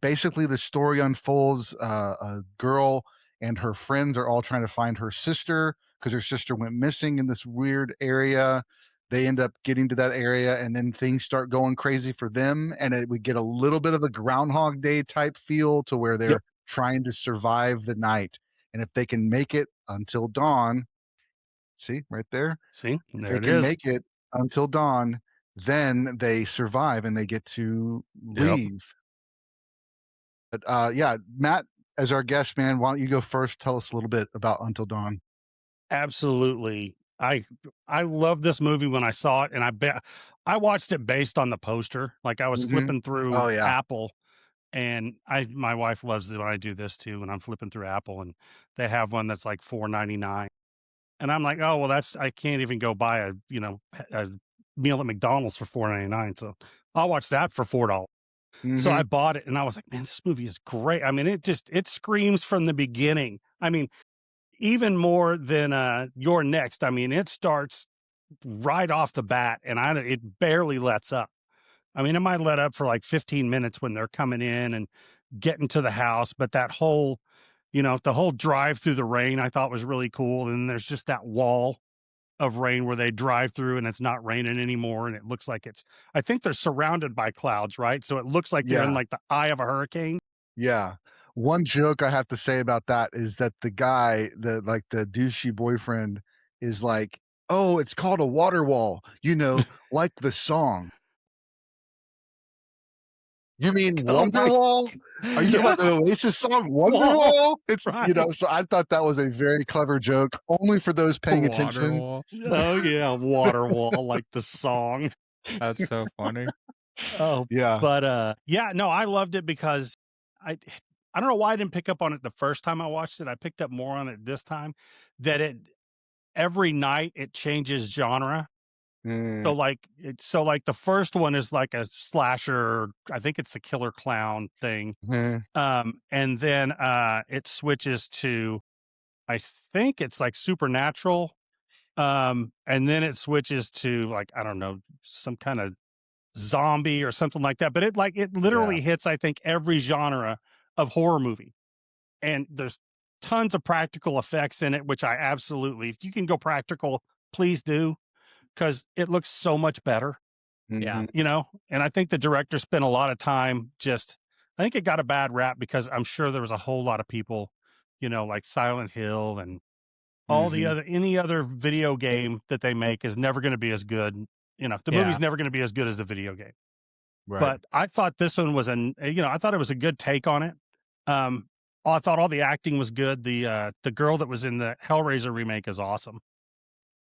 Basically, the story unfolds. A girl and her friends are all trying to find her sister because her sister went missing in this weird area. They end up getting to that area, and then things start going crazy for them. And we get a little bit of a Groundhog Day type feel to where they're trying to survive the night. And if they can make it until dawn, see right there, See, if there they it can is. make it until dawn, then they survive and they get to leave. But yeah, Matt, as our guest, man, why don't you go first? Tell us a little bit about Until Dawn. Absolutely. I love this movie when I saw it, and I watched it based on the poster. Like I was flipping through Oh, yeah. Apple, and my wife loves it when I do this too. When I'm flipping through Apple, and they have one that's like $4.99, and I'm like, oh well, I can't even go buy a meal at McDonald's for $4.99, so I'll watch that for $4. So I bought it, and I was like, man, this movie is great. I mean, it screams from the beginning. I mean, even more than You're Next. I mean, it starts right off the bat, and it barely lets up. I mean, it might let up for like 15 minutes when they're coming in and getting to the house, but that whole, the whole drive through the rain I thought was really cool. And there's just that wall of rain where they drive through and it's not raining anymore, and it looks like I think they're surrounded by clouds, right? So it looks like they're in like the eye of a hurricane. Yeah. One joke I have to say about that is that the guy, the douchey boyfriend, is like, oh, it's called a water wall, like the song. You mean Oh my- Wonderwall? Are you talking about the Oasis song Wonderwall? It's Right. so I thought that was a very clever joke, only for those paying attention. Waterwall. Oh yeah, Waterwall, like the song. That's so funny. Oh Yeah. but yeah, no, I loved it because I don't know why I didn't pick up on it the first time I watched it. I picked up more on it this time. That every night it changes genre. Mm, So like the first one is like a slasher. I think it's a killer clown thing. mhm. And then it switches to, I think it's like supernatural. And then it switches to like, I don't know, some kind of zombie or something like that. But it literally hits, I think, every genre of horror movie. And there's tons of practical effects in it, which I absolutely, if you can go practical, please do, because it looks so much better. Yeah. Mhm. You know, and I think the director spent a lot of time I think it got a bad rap because I'm sure there was a whole lot of people, you know, like Silent Hill and all the Mhm. any other video game that they make is never going to be as good. You know, the movie's never going to be as good as the video game. Right. But I thought this one was I thought it was a good take on it. I thought all the acting was good. The girl that was in the Hellraiser remake is awesome.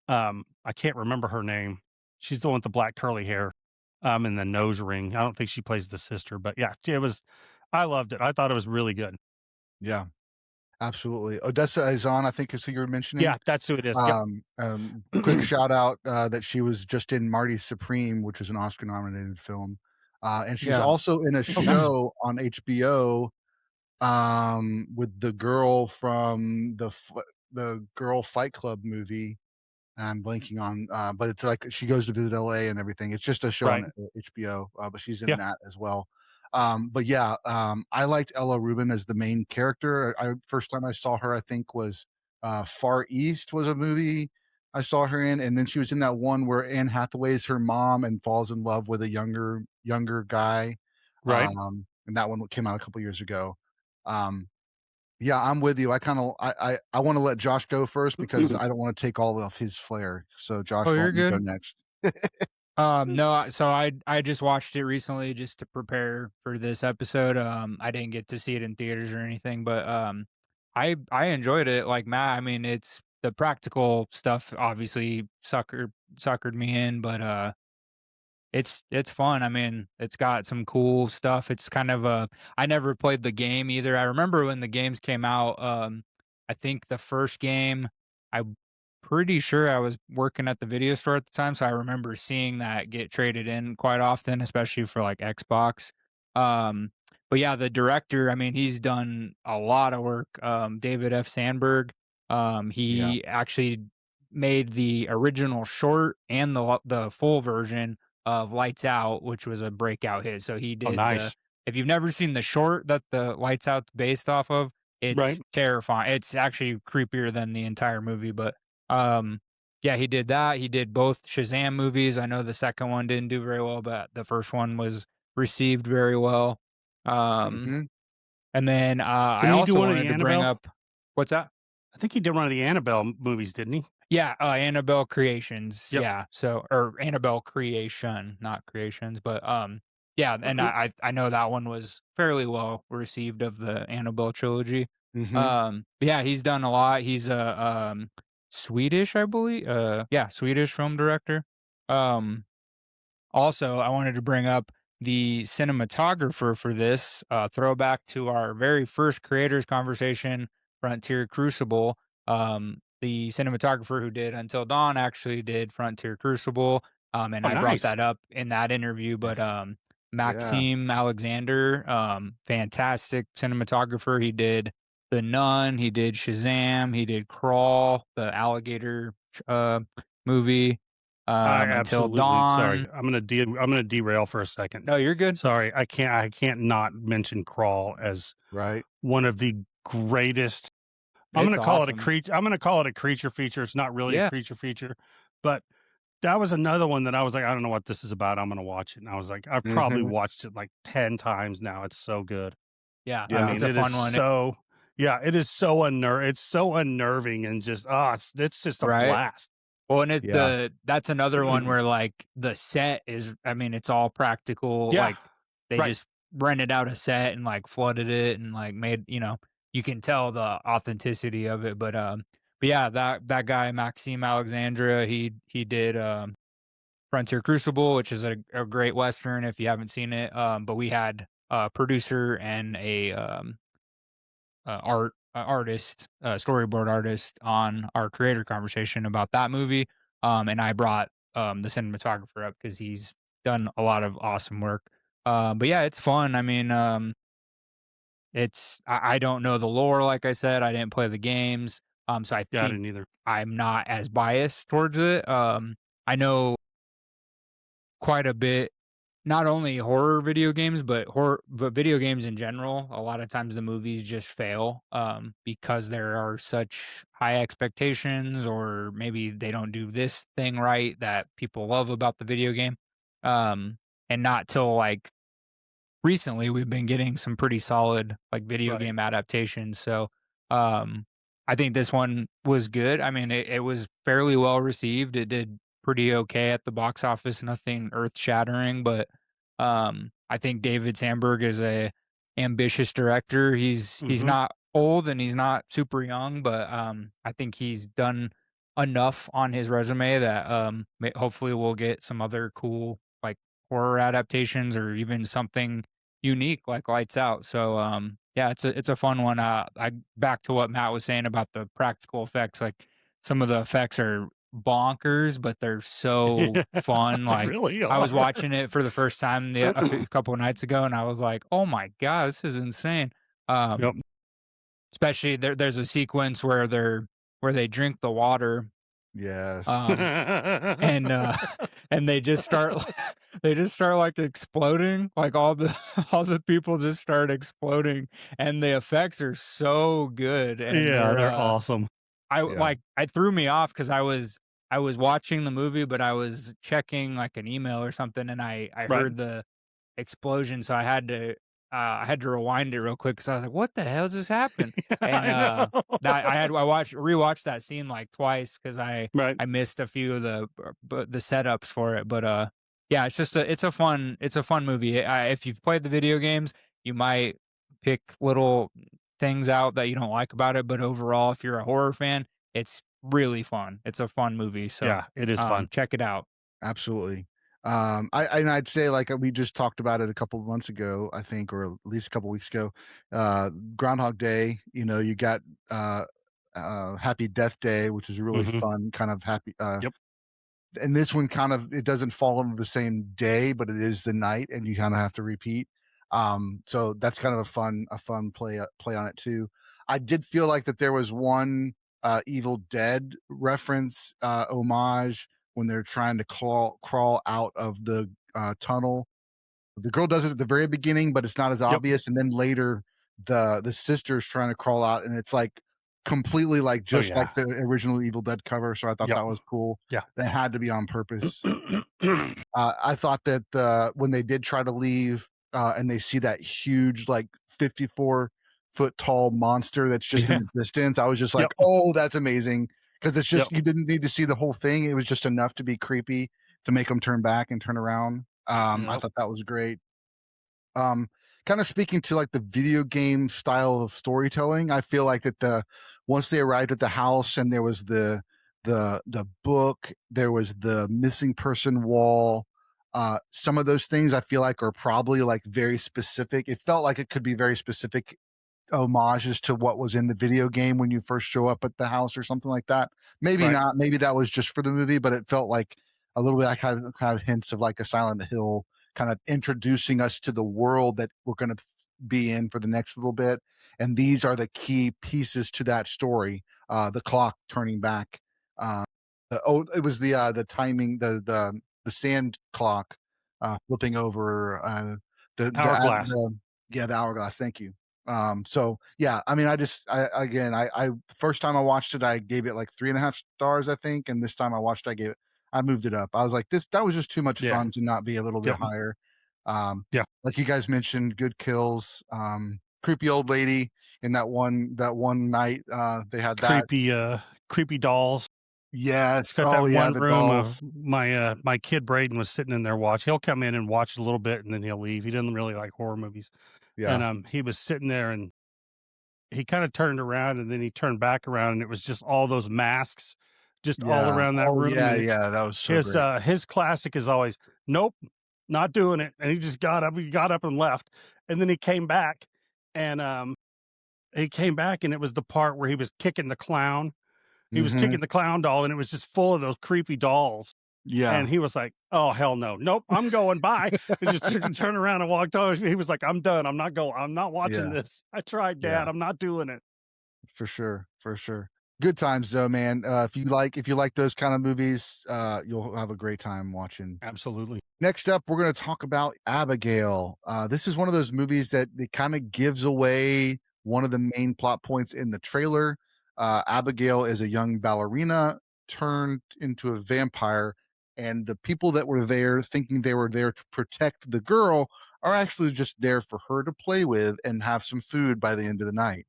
I can't remember her name. She's the one with the black curly hair, and the nose ring. I don't think she plays the sister, but yeah, I loved it. I thought it was really good. Yeah. Absolutely. Odessa Izan, I think is who you were mentioning. Yeah, that's who it is. Yep. Quick shout out that she was just in Marty Supreme, which is an Oscar nominated film. And she's Yeah. also in a nice. show on HBO with the girl from the Girl Fight Club movie. And I'm blanking on, but it's like she goes to visit LA and everything. It's just a show Right. on HBO, but she's in Yeah. that as well. But yeah, I liked Ella Rubin as the main character. First time I saw her, I think was Far East was a movie I saw her in, and then she was in that one where Anne Hathaway is her mom and falls in love with a younger guy. Right. And that one came out a couple years ago. Yeah, I'm with you. I want to let Josh go first because I don't want to take all of his flair. So Josh, Oh, why you're don't you go good. next? No, so I just watched it recently just to prepare for this episode. I didn't get to see it in theaters or anything, but I enjoyed it like Matt. I mean, it's the practical stuff obviously suckered me in, but it's fun. I mean, it's got some cool stuff. It's kind of I never played the game either. I remember when the games came out, I think the first game, I'm pretty sure I was working at the video store at the time, so I remember seeing that get traded in quite often, especially for like Xbox. Um, but yeah, the director, I mean, he's done a lot of work. David F. Sandberg, he actually made the original short and the full version of Lights Out, which was a breakout hit. So he Oh, did nice. if you've never seen the short that the Lights Out's based off of, it's Right. terrifying. It's actually creepier than the entire movie, but yeah, he did that. He did both Shazam movies. I know the second one didn't do very well, but the first one was received very well. Mhm. And then I Didn't he do also one of the wanted to bring Annabelle? up what's that? I think he did one of the Annabelle movies, didn't he? Yeah, Annabelle Creations. Yep. Yeah, so or Annabelle Creation, not Creations, but yeah, and I know that one was fairly well received of the Annabelle trilogy. Mhm. Yeah, he's done a lot. He's a Swedish, I believe. Yeah, Swedish film director. Um, Also, I wanted to bring up the cinematographer for this throwback to our very first creators conversation, Frontier Crucible. The cinematographer who did Until Dawn actually did Frontier Crucible, and Oh, I brought nice. that up in that interview. But Yeah. Maxime Alexander, fantastic cinematographer. He did The Nun, he did Shazam, he did Crawl, the alligator movie. I Until absolutely sorry. Dawn. I'm gonna derail for a second. No, you're good. Sorry, I can't not mention Crawl as Right. one of the greatest. I'm It's gonna call it a awesome. creature. I'm gonna call it a creature feature. It's not really a Yeah. creature feature, but that was another one that I was like, I don't know what this is about. I'm gonna watch it. And I was like, I've probably Mhm. watched it like 10 times now. It's so good. Yeah, Yeah. I it's mean, a it is fun one, so yeah, it is so it's so unnerving and just it's just a right? blast. Well, and Yeah. that's another one where like the set is, I mean, it's all practical. Yeah, Like they right. just rented out a set and like flooded it and like made, you can tell the authenticity of it. But yeah, that guy Maxime Alexandra, he did Frontier Crucible, which is a great western if you haven't seen it. But we had a producer and a artist, storyboard artist on our creator conversation about that movie. And I brought the cinematographer up because he's done a lot of awesome work. But yeah, it's fun. I mean, I don't know the lore, like I said, I didn't play the games. So I Yeah, I think didn't either. I'm not as biased towards it. I know quite a bit, not only horror video games, but video games in general. A lot of times the movies just fail because there are such high expectations, or maybe they don't do this thing right that people love about the video game. Um, and not till like recently we've been getting some pretty solid like video Right. game adaptations. So um I think this one was good. I mean, it was fairly well received. It did pretty okay at the box office, nothing earth shattering, but I think David Sandberg is a ambitious director. He's Mhm. not old and he's not super young, but I think he's done enough on his resume that hopefully we'll get some other cool like horror adaptations or even something unique like Lights Out. So yeah, it's a fun one. I back to what Matt was saying about the practical effects. Like some of the effects are bonkers, but they're so fun. They Like really I was are. watching it for the first time a couple of nights ago, and I was like, "Oh my god, this is insane!" Yep. Especially there's a sequence where they drink the water, Yes. um, and and they just start like exploding, like all the all the people just start exploding, and the effects are so good, and Yeah, they're awesome. Yeah. it threw me off because I was watching the movie, but I was checking like an email or something, and I Right. heard the explosion, so I had to rewind it real quick because I was like, "What the hell just happened?" And I know. that I rewatched that scene like twice because Right. I missed a few of the setups for it. But yeah, it's a fun movie. If you've played the video games, you might pick little things out that you don't like about it, but overall, if you're a horror fan, it's really fun. It's a fun movie, so Yeah, it is fun. check it out. Absolutely. I'd say like we just talked about it a couple of months ago, I think, or at least a couple of weeks ago. Groundhog Day. You got Happy Death Day, which is a really Mhm. fun kind of happy. Yep. And this one kind of it doesn't fall into the same day, but it is the night, and you kind of have to repeat. So that's kind of a fun play on it too. I did feel like that there was one Evil Dead reference homage when they're trying to crawl out of the tunnel. The girl does it at the very beginning, but it's not as Yep. obvious. And then later, the sister's trying to crawl out, and it's like completely like Oh, just like yeah. the original Evil Dead cover. So I thought Yep. that was cool. Yeah. That had to be on purpose. I thought that when they did try to leave, and they see that huge, like 54-foot tall monster that's just in Yeah. the distance, I was just like, Yep. "Oh, that's amazing!" Because it's Yep. just you didn't need to see the whole thing. It was just enough to be creepy to make them turn back and turn around. I Yep. thought that was great. Um, Kind of speaking to like the video game style of storytelling, I feel like that once they arrived at the house and there was the book, there was the missing person wall. Some of those things I feel like are probably like very specific. It felt like it could be very specific homages to what was in the video game when you first show up at the house or something like that. Maybe Right. not. Maybe that was just for the movie, but it felt like a little bit like kind of hints of like a Silent Hill, kind of introducing us to the world that we're going to be in for the next little bit. And these are the key pieces to that story. The clock turning back. It was the timing, the sand clock flipping over. Hourglass. Yeah, the hourglass. Thank you. So yeah, I mean, I first time I watched it, I gave it like 3.5 stars, I think, and this time I moved it up. I was like, that was just too much Yeah. fun to not be a little bit Yep. higher. Yeah. Like you guys mentioned, good kills. Creepy old lady in that one night. They had that. Creepy dolls. Yes. It's got Oh that yeah, one the room dolls. of my kid Braden was sitting in there watching. He'll come in and watch a little bit and then he'll leave. He doesn't really like horror movies. Yeah. And he was sitting there and he kind of turned around and then he turned back around and it was just all those masks just all Yeah. around that Oh room. yeah, And yeah. That was so great. his classic is always, nope, not doing it. And he just got up and left. And then he came back and it was the part where he was kicking the clown. He was Mhm. kicking the clown doll and it was just full of those creepy dolls. Yeah. And he was like, oh, hell no. Nope, I'm going. Bye. And just turned around and walked over. He was like, I'm done. I'm not going. I'm not watching Yeah. this. I tried, Dad. Yeah. I'm not doing it. For sure. For sure. Good times though, man. If you like those kind of movies, you'll have a great time watching. Absolutely. Next up, we're going to talk about Abigail. This is one of those movies that it kind of gives away one of the main plot points in the trailer. Abigail is a young ballerina turned into a vampire, and the people that were there thinking they were there to protect the girl are actually just there for her to play with and have some food by the end of the night.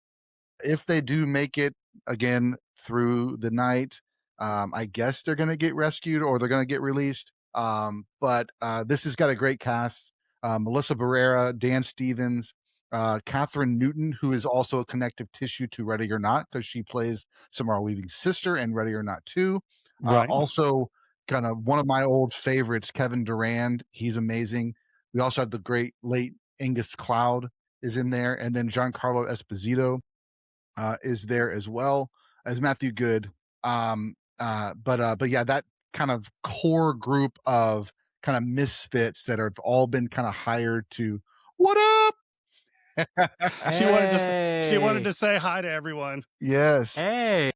If they do make it again through the night, I guess they're going to get rescued or they're going to get released. But this has got a great cast: Melissa Barrera, Dan Stevens, Katherine Newton, who is also a connective tissue to Ready or Not because she plays Samara Weaving's sister in Ready or Not 2. Right. Also, kind of one of my old favorites, Kevin Durand. He's amazing. We also have the great late Angus Cloud is in there, and then Giancarlo Esposito is there as well as Matthew Good. But yeah, that kind of core group of kind of misfits that have all been kind of hired to what up? She wanted to say hi to everyone. Yes, Hey,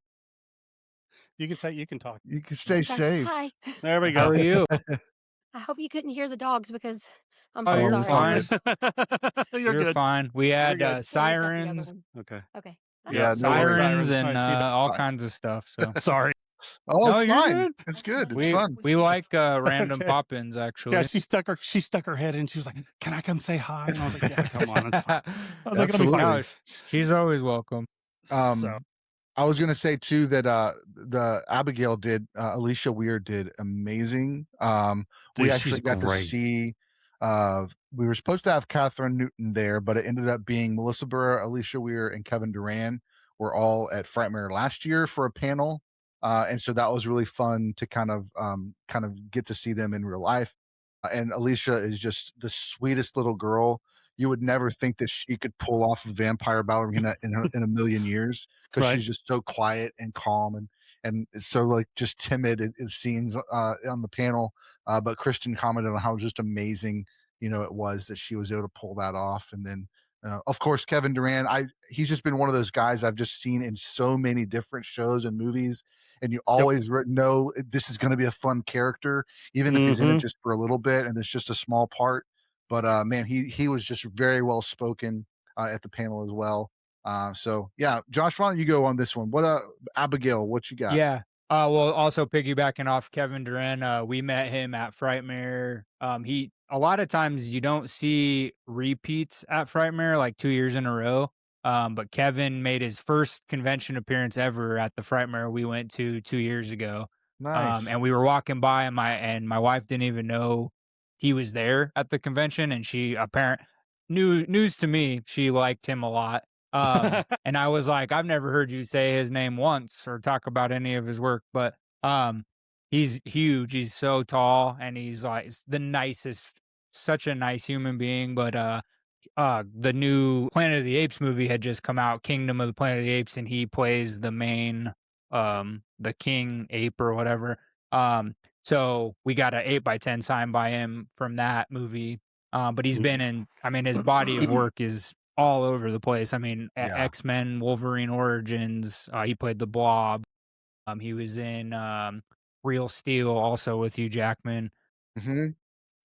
You can talk. you can stay Okay, safe. hi. There we how go. are you? I hope you couldn't hear the dogs because I'm Oh, so you're sorry. fine. You're You're good. fine. We had good. Well, we just got the other sirens, one. Okay. Okay. Yeah, no worries. sirens, and All right, see you all Fine. kinds of stuff. So Sorry. Oh, no, it's you're fine. good. It's good. It's We fun. we like random Okay. pop-ins actually. Yeah, she stuck her head in. She was like, "Can I come say hi?" And I was like, "Yeah, come on, it's fine." I was like, "It'll be Absolutely. fine." No, she's always welcome. So I was gonna say too that the Abigail did Alicia Weir did amazing. We dude, actually she's got to great. see we were supposed to have Katherine Newton there, but it ended up being Melissa Burr, Alicia Weir, and Kevin Durand were all at Frightmare last year for a panel. And so that was really fun to kind of get to see them in real life. And Alicia is just the sweetest little girl. You would never think that she could pull off a vampire ballerina in a million years because Right. she's just so quiet and calm and it's so like just timid. It seems on the panel, but Kristen commented on how just amazing it was that she was able to pull that off. And then of course Kevin Durand, he's just been one of those guys I've just seen in so many different shows and movies, and you always know this is going to be a fun character, even if he's in it just for a little bit and it's just a small part. But man, he was just very well spoken at the panel as well. So yeah, Josh, why don't you go on this one? What Abigail, what you got? Yeah. Well, also piggybacking off Kevin Durand, we met him at Frightmare. He a lot of times you don't see repeats at Frightmare like 2 years in a row. But Kevin made his first convention appearance ever at the Frightmare we went to 2 years ago. Nice. And we were walking by, and my wife didn't even know he was there at the convention, and she news to me, she liked him a lot. And I was like, I've never heard you say his name once or talk about any of his work, but he's huge. He's so tall, and he's like the nicest, such a nice human being. But the new Planet of the Apes movie had just come out, Kingdom of the Planet of the Apes, and he plays the main the king ape or whatever. So we got an 8x10 signed by him from that movie. But he's been in, I mean, his body of work is all over the place. I mean, Yeah. X-Men, Wolverine Origins, he played the Blob. He was in Real Steel also with Hugh Jackman. hmm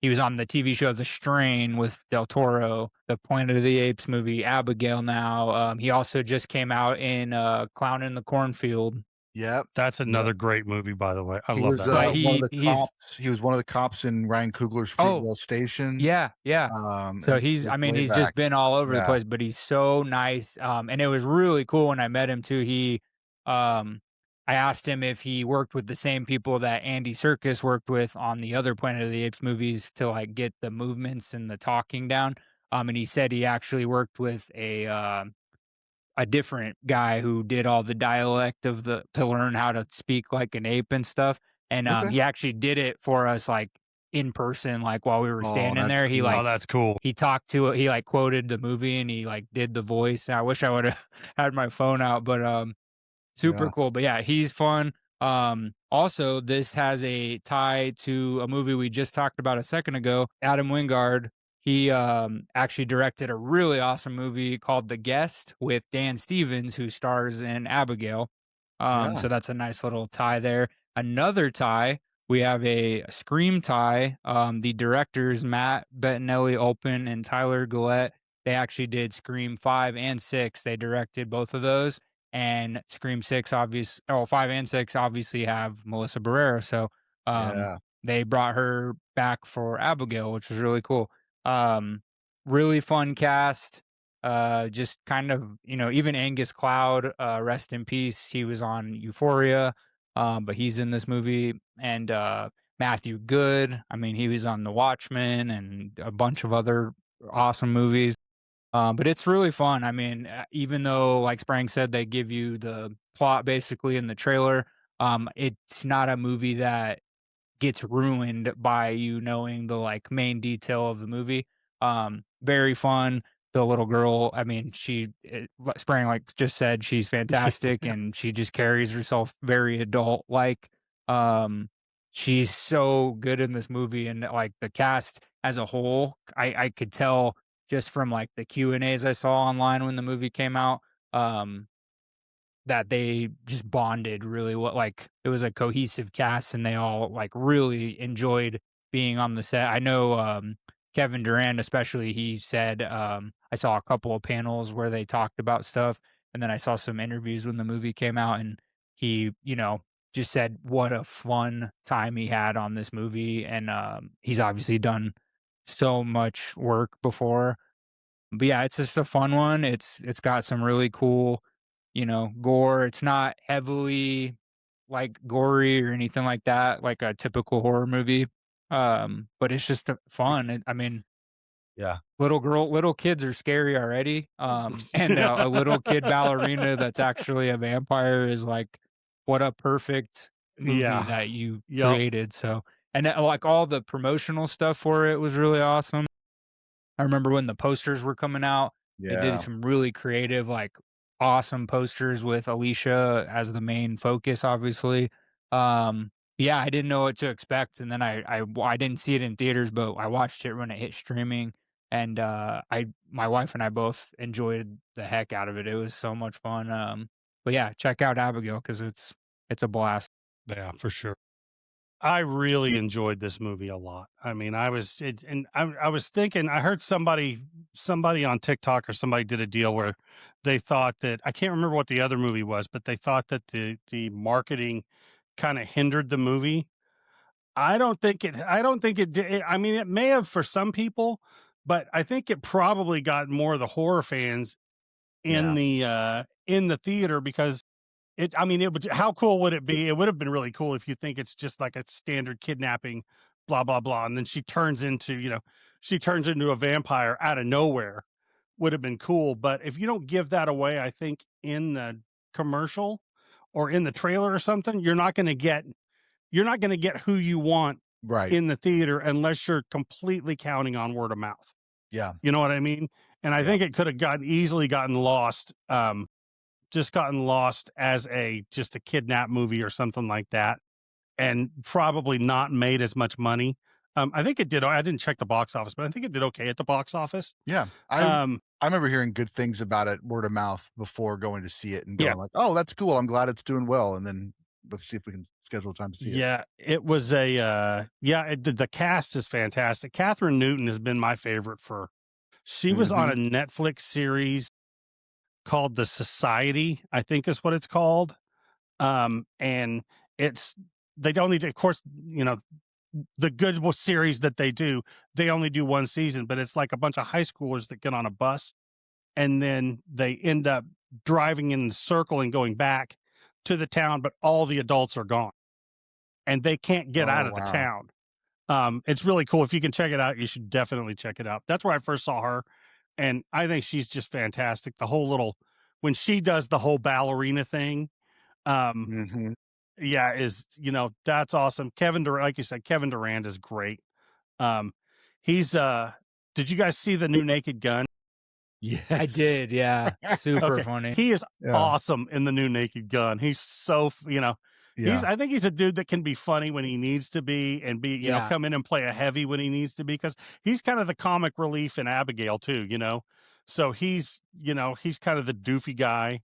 He was on the TV show The Strain with Del Toro, the Planet of the Apes movie, Abigail now. He also just came out in Clown in the Cornfield. Yep. That's another great movie, by the way. I He love was that. But movie. one of the he's cops. He was one of the cops in Ryan Coogler's Fruitvale Station. Yeah. So it he's, was I mean, way he's back. just been all over the Yeah. place, but he's so nice. And it was really cool when I met him too. He, I asked him if he worked with the same people that Andy Serkis worked with on the other Planet of the Apes movies to like get the movements and the talking down. And he said he actually worked with a different guy who did all the dialect of to learn how to speak like an ape and stuff. And Okay. he actually did it for us like in person, like while we were Oh, standing that's there. He cool. like Oh, that's cool. he talked to it, he like quoted the movie and he like did the voice. I wish I would have had my phone out, but super Yeah. cool. But yeah, he's fun. Also, this has a tie to a movie we just talked about a second ago. Adam Wingard, he actually directed a really awesome movie called The Guest with Dan Stevens, who stars in Abigail. Yeah. So that's a nice little tie there. Another tie, we have a Scream tie. The directors Matt Bettinelli Olpin and Tyler Gillette, they actually did Scream 5 and 6. They directed both of those. And Scream 5 and 6 obviously have Melissa Barrera. So Yeah. they brought her back for Abigail, which was really cool. Really fun cast. Just kind of, even Angus Cloud, rest in peace. He was on Euphoria, but he's in this movie. And Matthew Good, I mean, he was on The Watchmen and a bunch of other awesome movies. But it's really fun. I mean, even though, like Sprang said, they give you the plot basically in the trailer, it's not a movie that gets ruined by you knowing the like main detail of the movie. Very fun. The little girl, I mean, Sprang like just said, she's fantastic and she just carries herself very adult like. She's so good in this movie, and like the cast as a whole, I could tell just from like the Q&As I saw online when the movie came out, that they just bonded really well. Like it was a cohesive cast and they all like really enjoyed being on the set. I know Kevin Durant, especially, he said, I saw a couple of panels where they talked about stuff, and then I saw some interviews when the movie came out, and he, just said what a fun time he had on this movie. And he's obviously done so much work before. But yeah, it's just a fun one. It's got some really cool, gore. It's not heavily like gory or anything like that, like a typical horror movie. But it's just fun. I mean, Yeah. little kids are scary already. And a little kid ballerina that's actually a vampire is like, what a perfect movie Yeah. that you Yep. created. So, and like all the promotional stuff for it was really awesome. I remember when the posters were coming out, they Yeah. did some really creative, like awesome posters with Alicia as the main focus, obviously. Yeah, I didn't know what to expect, and then I didn't see it in theaters, but I watched it when it hit streaming, and my wife and I both enjoyed the heck out of it. It was so much fun. But yeah, check out Abigail because it's a blast. Yeah, for sure. I really enjoyed this movie a lot. I mean, I was thinking, I heard somebody on TikTok or somebody did a deal where they thought that, I can't remember what the other movie was, but they thought that the marketing kind of hindered the movie. I don't think it did. I mean, it may have for some people, but I think it probably got more of the horror fans in the theater because how cool would it be? It would have been really cool if you think it's just like a standard kidnapping, blah, blah, blah. And then she turns into a vampire out of nowhere. Would have been cool. But if you don't give that away, I think in the commercial or in the trailer or something, you're not going to get who you want Right. in the theater unless you're completely counting on word of mouth. Yeah. You know what I mean? And I think it could have easily gotten lost. Just gotten lost as just a kidnap movie or something like that, and probably not made as much money. I think it did. I didn't check the box office, but I think it did okay at the box office. Yeah. I remember hearing good things about it, word of mouth, before going to see it and going like, oh, that's cool. I'm glad it's doing well. And then let's see if we can schedule time to see it. Yeah, it was the cast is fantastic. Katherine Newton has been my favorite she was on a Netflix series called The Society, I think is what it's called. And they only do, of course, the good series that they do, they only do one season, but it's like a bunch of high schoolers that get on a bus and then they end up driving in a circle and going back to the town, but all the adults are gone and they can't get out of the town. It's really cool. If you can check it out, you should definitely check it out. That's where I first saw her. And I think she's just fantastic. The whole when she does the whole ballerina thing, yeah, that's awesome. Kevin Durant, like you said, Kevin Durant is great. He's, did you guys see the new Naked Gun? Yes. I did. Yeah. Super funny. He is awesome in the new Naked Gun. He's so, I think he's a dude that can be funny when he needs to be and be, come in and play a heavy when he needs to be, because he's kind of the comic relief in Abigail too, so he's kind of the doofy guy.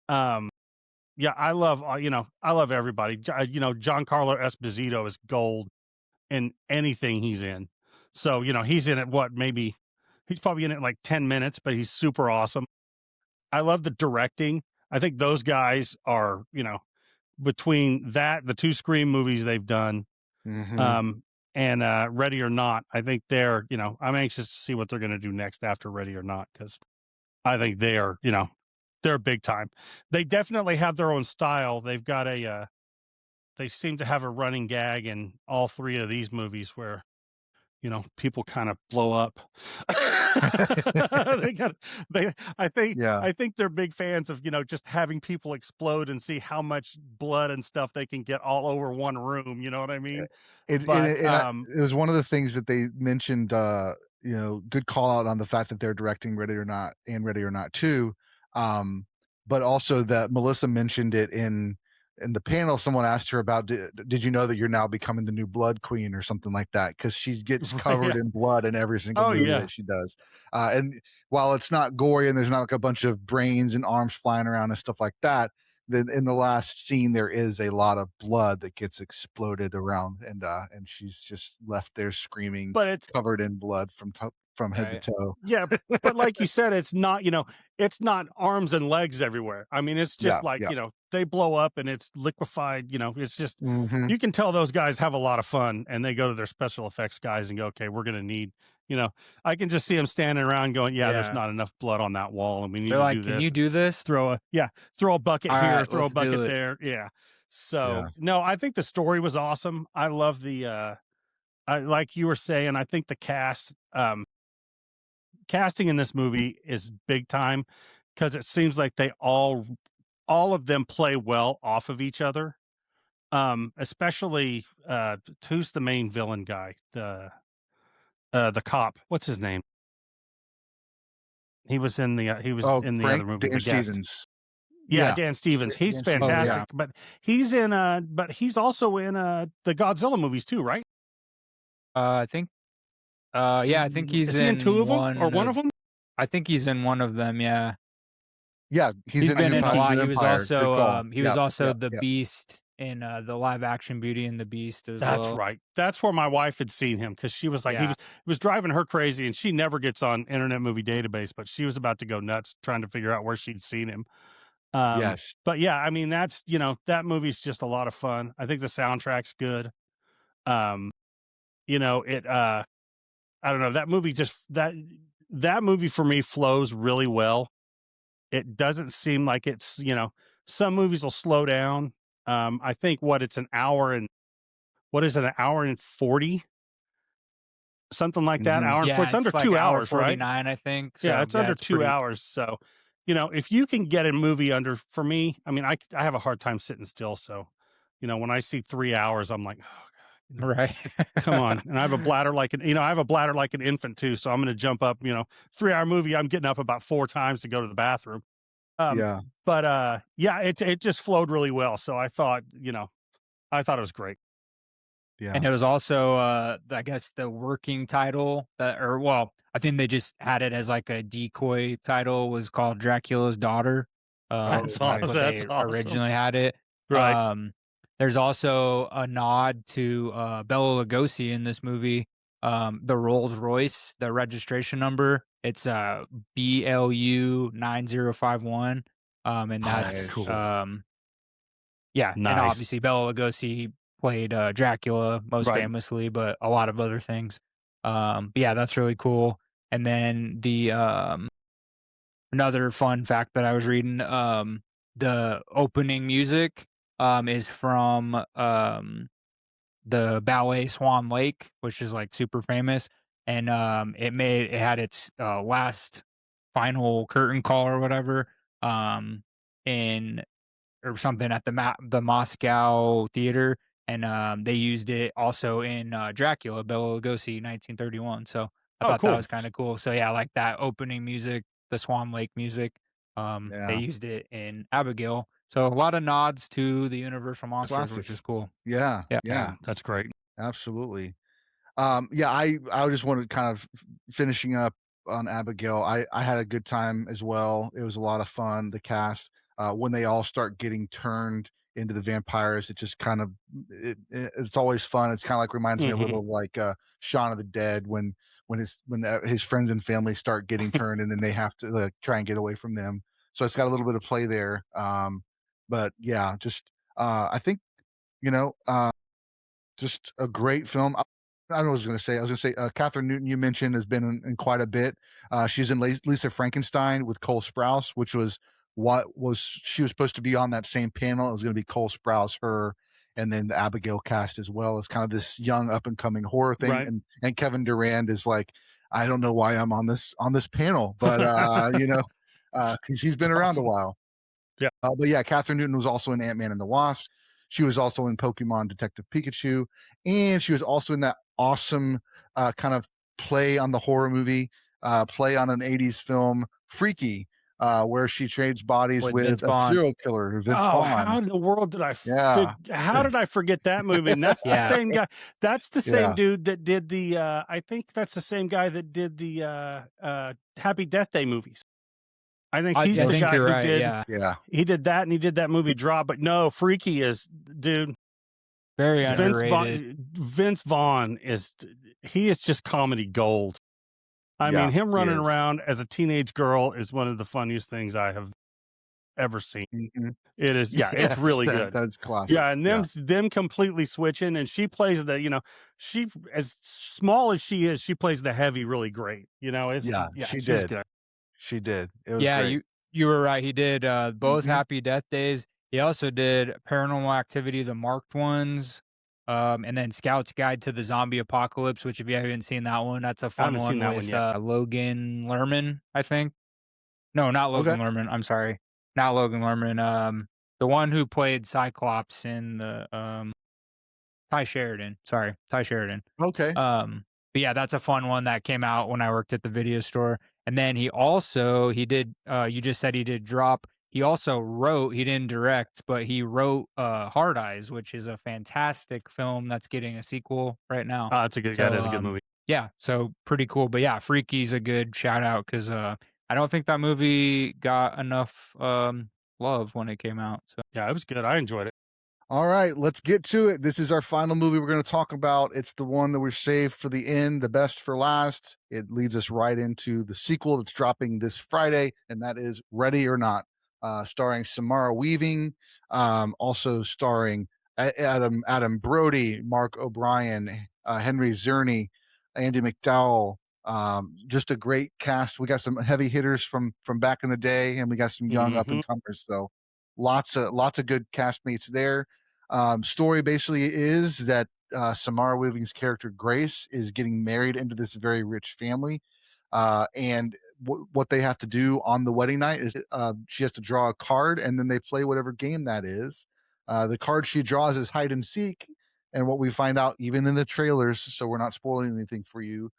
Yeah, I love everybody. Giancarlo Esposito is gold in anything he's in. So, he's in it, he's probably in it like 10 minutes, but he's super awesome. I love the directing. I think those guys are, between that, the 2 Scream movies they've done, and Ready or Not, I think they're, I'm anxious to see what they're going to do next after Ready or Not, because I think they are, they're big time. They definitely have their own style. They've got they seem to have a running gag in all 3 of these movies where, people kind of blow up. I think they're big fans of, just having people explode and see how much blood and stuff they can get all over one room. You know what I mean? It was one of the things that they mentioned, good call out on the fact that they're directing Ready or Not and Ready or Not 2. But also that Melissa mentioned it in the panel. Someone asked her about, did you know that you're now becoming the new Blood Queen or something like that? Because she gets covered in blood in every single movie that she does. And while it's not gory and there's not like a bunch of brains and arms flying around and stuff like that, then in the last scene there is a lot of blood that gets exploded around, and she's just left there screaming, but it's covered in blood from head to toe. Yeah, but like you said, it's not, it's not arms and legs everywhere. I mean, it's just they blow up and it's liquefied, it's just, you can tell those guys have a lot of fun, and they go to their special effects guys and go, okay, we're going to need, I can just see them standing around going, there's not enough blood on that wall, and we need to do this. Can you do this? Throw a bucket here, throw a bucket there. Yeah. So no, I think the story was awesome. I love like you were saying, I think the casting in this movie is big time, because it seems like they all of them play well off of each other. Especially who's the main villain guy? The cop. What's his name? He was in the other movie. Dan Stevens. Yeah, Dan Stevens. He's fantastic, but he's in but he's also in the Godzilla movies too, right? I think I think he's in 2 of them or one of them. I think he's in one of them. Yeah, he's been in a lot. He was also the Yep. Beast in the live action Beauty and the Beast as That's well. right. That's where my wife had seen him, because she was like, he was driving her crazy, and she never gets on Internet Movie Database, but she was about to go nuts trying to figure out where she'd seen him. Yes. But yeah, I mean, that's, that movie's just a lot of fun. I think the soundtrack's good. I don't know, that movie that movie for me flows really well. It doesn't seem like it's, some movies will slow down. I think it's an hour and 40, something like that. Hour and 40. It's under like 2 hours, 49, right? I think. So, it's under 2 hours. So, if you can get a movie for me, I mean, I have a hard time sitting still. So, when I see 3 hours, I'm like, oh, God. Right. Come on. And I have a bladder like an infant too. So I'm going to jump up, 3-hour movie. I'm getting up about 4 times to go to the bathroom. But it just flowed really well. So I thought it was great. Yeah. And it was also, I guess, the working title I think they just had it as like a decoy title, was called Dracula's Daughter. That's awesome. They originally had it. Right. There's also a nod to Bela Lugosi in this movie. The Rolls Royce, the registration number, it's BLU 9051. And that's cool. nice. And obviously Bela Lugosi played Dracula most famously, but a lot of other things. That's really cool. And then the another fun fact that I was reading, the opening music is from the ballet Swan Lake, which is like super famous, and it had its last final curtain call or whatever in or something at the Moscow theater, and they used it also in Dracula, Bela Lugosi, 1931. So I Oh, thought that cool. was kind of cool. So yeah, like that opening music, the Swan Lake music. They Yeah. used it in Abigail. So a lot of nods to the Universal monsters, which Classics. is cool. Yeah. Yeah. Yeah, that's great. Absolutely. Yeah, I just wanted kind of finishing up on Abigail. I had a good time as well. It was a lot of fun. The cast, when they all start getting turned into the vampires, it just kind of it's always fun. It's kind of like reminds me a little of like Shaun of the Dead when his friends and family start getting turned and then they have to like try and get away from them. So it's got a little bit of play there. But yeah, just I think you know. Just a great film. I don't know what I was gonna say. I was gonna say, Katherine Newton, you mentioned, has been in quite a bit. She's in Lisa Frankenstein with Cole Sprouse, which was she was supposed to be on that same panel. It was gonna be Cole Sprouse, her, and then the Abigail cast as well as kind of this young up and coming horror thing. Right. And Kevin Durand is like, I don't know why I'm on this panel, but because he's been around a awesome. while. Yeah. But yeah, Katherine Newton was also in Ant-Man and the Wasp. She was also in Pokemon Detective Pikachu, and she was also in that awesome kind of play on the horror movie, play on an 80s film, Freaky, where she trades bodies With with Vince a Vaughn. serial killer, Vince Oh, Vaughn. how in the world did I Yeah. how did I forget that movie? And that's the Yeah. same guy. That's the same Yeah. dude that did the I think that's the same guy that did the Happy Death Day movies. I think he's I the think guy you're who right. did Yeah, he did that and he did that movie Drop. But no, Freaky is dude. very Vince underrated. Vaughn is he is just comedy gold. I Yeah, mean, him he running is. around as a teenage girl is one of the funniest things I have ever seen. Mhm. It is, yeah, it's Yes, really good. That's classic. Yeah, and them completely switching, and she plays she as small as she is, she plays the heavy really great. Yeah, she she's did. good. She did. It was Yeah, great. you were right. He did both Mhm. Happy Death Days. He also did Paranormal Activity, the marked ones, and then Scout's Guide to the Zombie Apocalypse. Which, if you haven't seen that one, that's a I fun haven't seen one that one with yet. Logan Lerman, I think. No, not Logan Okay. Lerman. I'm sorry, not Logan Lerman. The one who played Cyclops in the Ty Sheridan. Sorry, Ty Sheridan. Okay. But yeah, that's a fun one that came out when I worked at the video store. And then he did you just said he did Drop. He also wrote, he didn't direct, but he wrote Hard Eyes, which is a fantastic film that's getting a sequel right now. That is a good movie. Yeah, so pretty cool. But yeah, Freaky's a good shout out because I don't think that movie got enough love when it came out. So Yeah, it was good. I enjoyed it. All right, let's get to it. This is our final movie we're going to talk about. It's the one that we're saved for the end, the best for last. It leads us right into the sequel that's dropping this Friday, and that is Ready or Not, starring Samara Weaving, also starring Adam Brody, Mark O'Brien, Henry Czerny, Andy McDowell. Just a great cast. We got some heavy hitters from back in the day, and we got some young up and comers. So lots of good castmates there. Story basically is that Samara Weaving's character Grace is getting married into this very rich family, and what they have to do on the wedding night is she has to draw a card, and then they play whatever game that is. The card she draws is hide and seek, and what we find out even in the trailers, so we're not spoiling anything for you,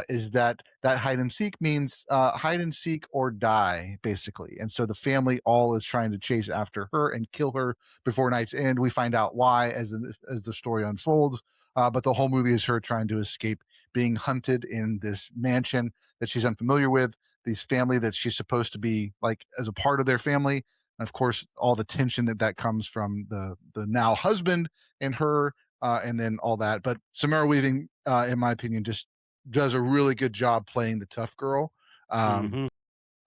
is that hide and seek means hide and seek or die, basically. And so the family all is trying to chase after her and kill her before night's end. We find out why as the story unfolds. But the whole movie is her trying to escape being hunted in this mansion that she's unfamiliar with, this family that she's supposed to be like as a part of their family. And of course, all the tension that comes from the now husband and her, and then all that. But Samara Weaving, in my opinion, just does a really good job playing the tough girl. I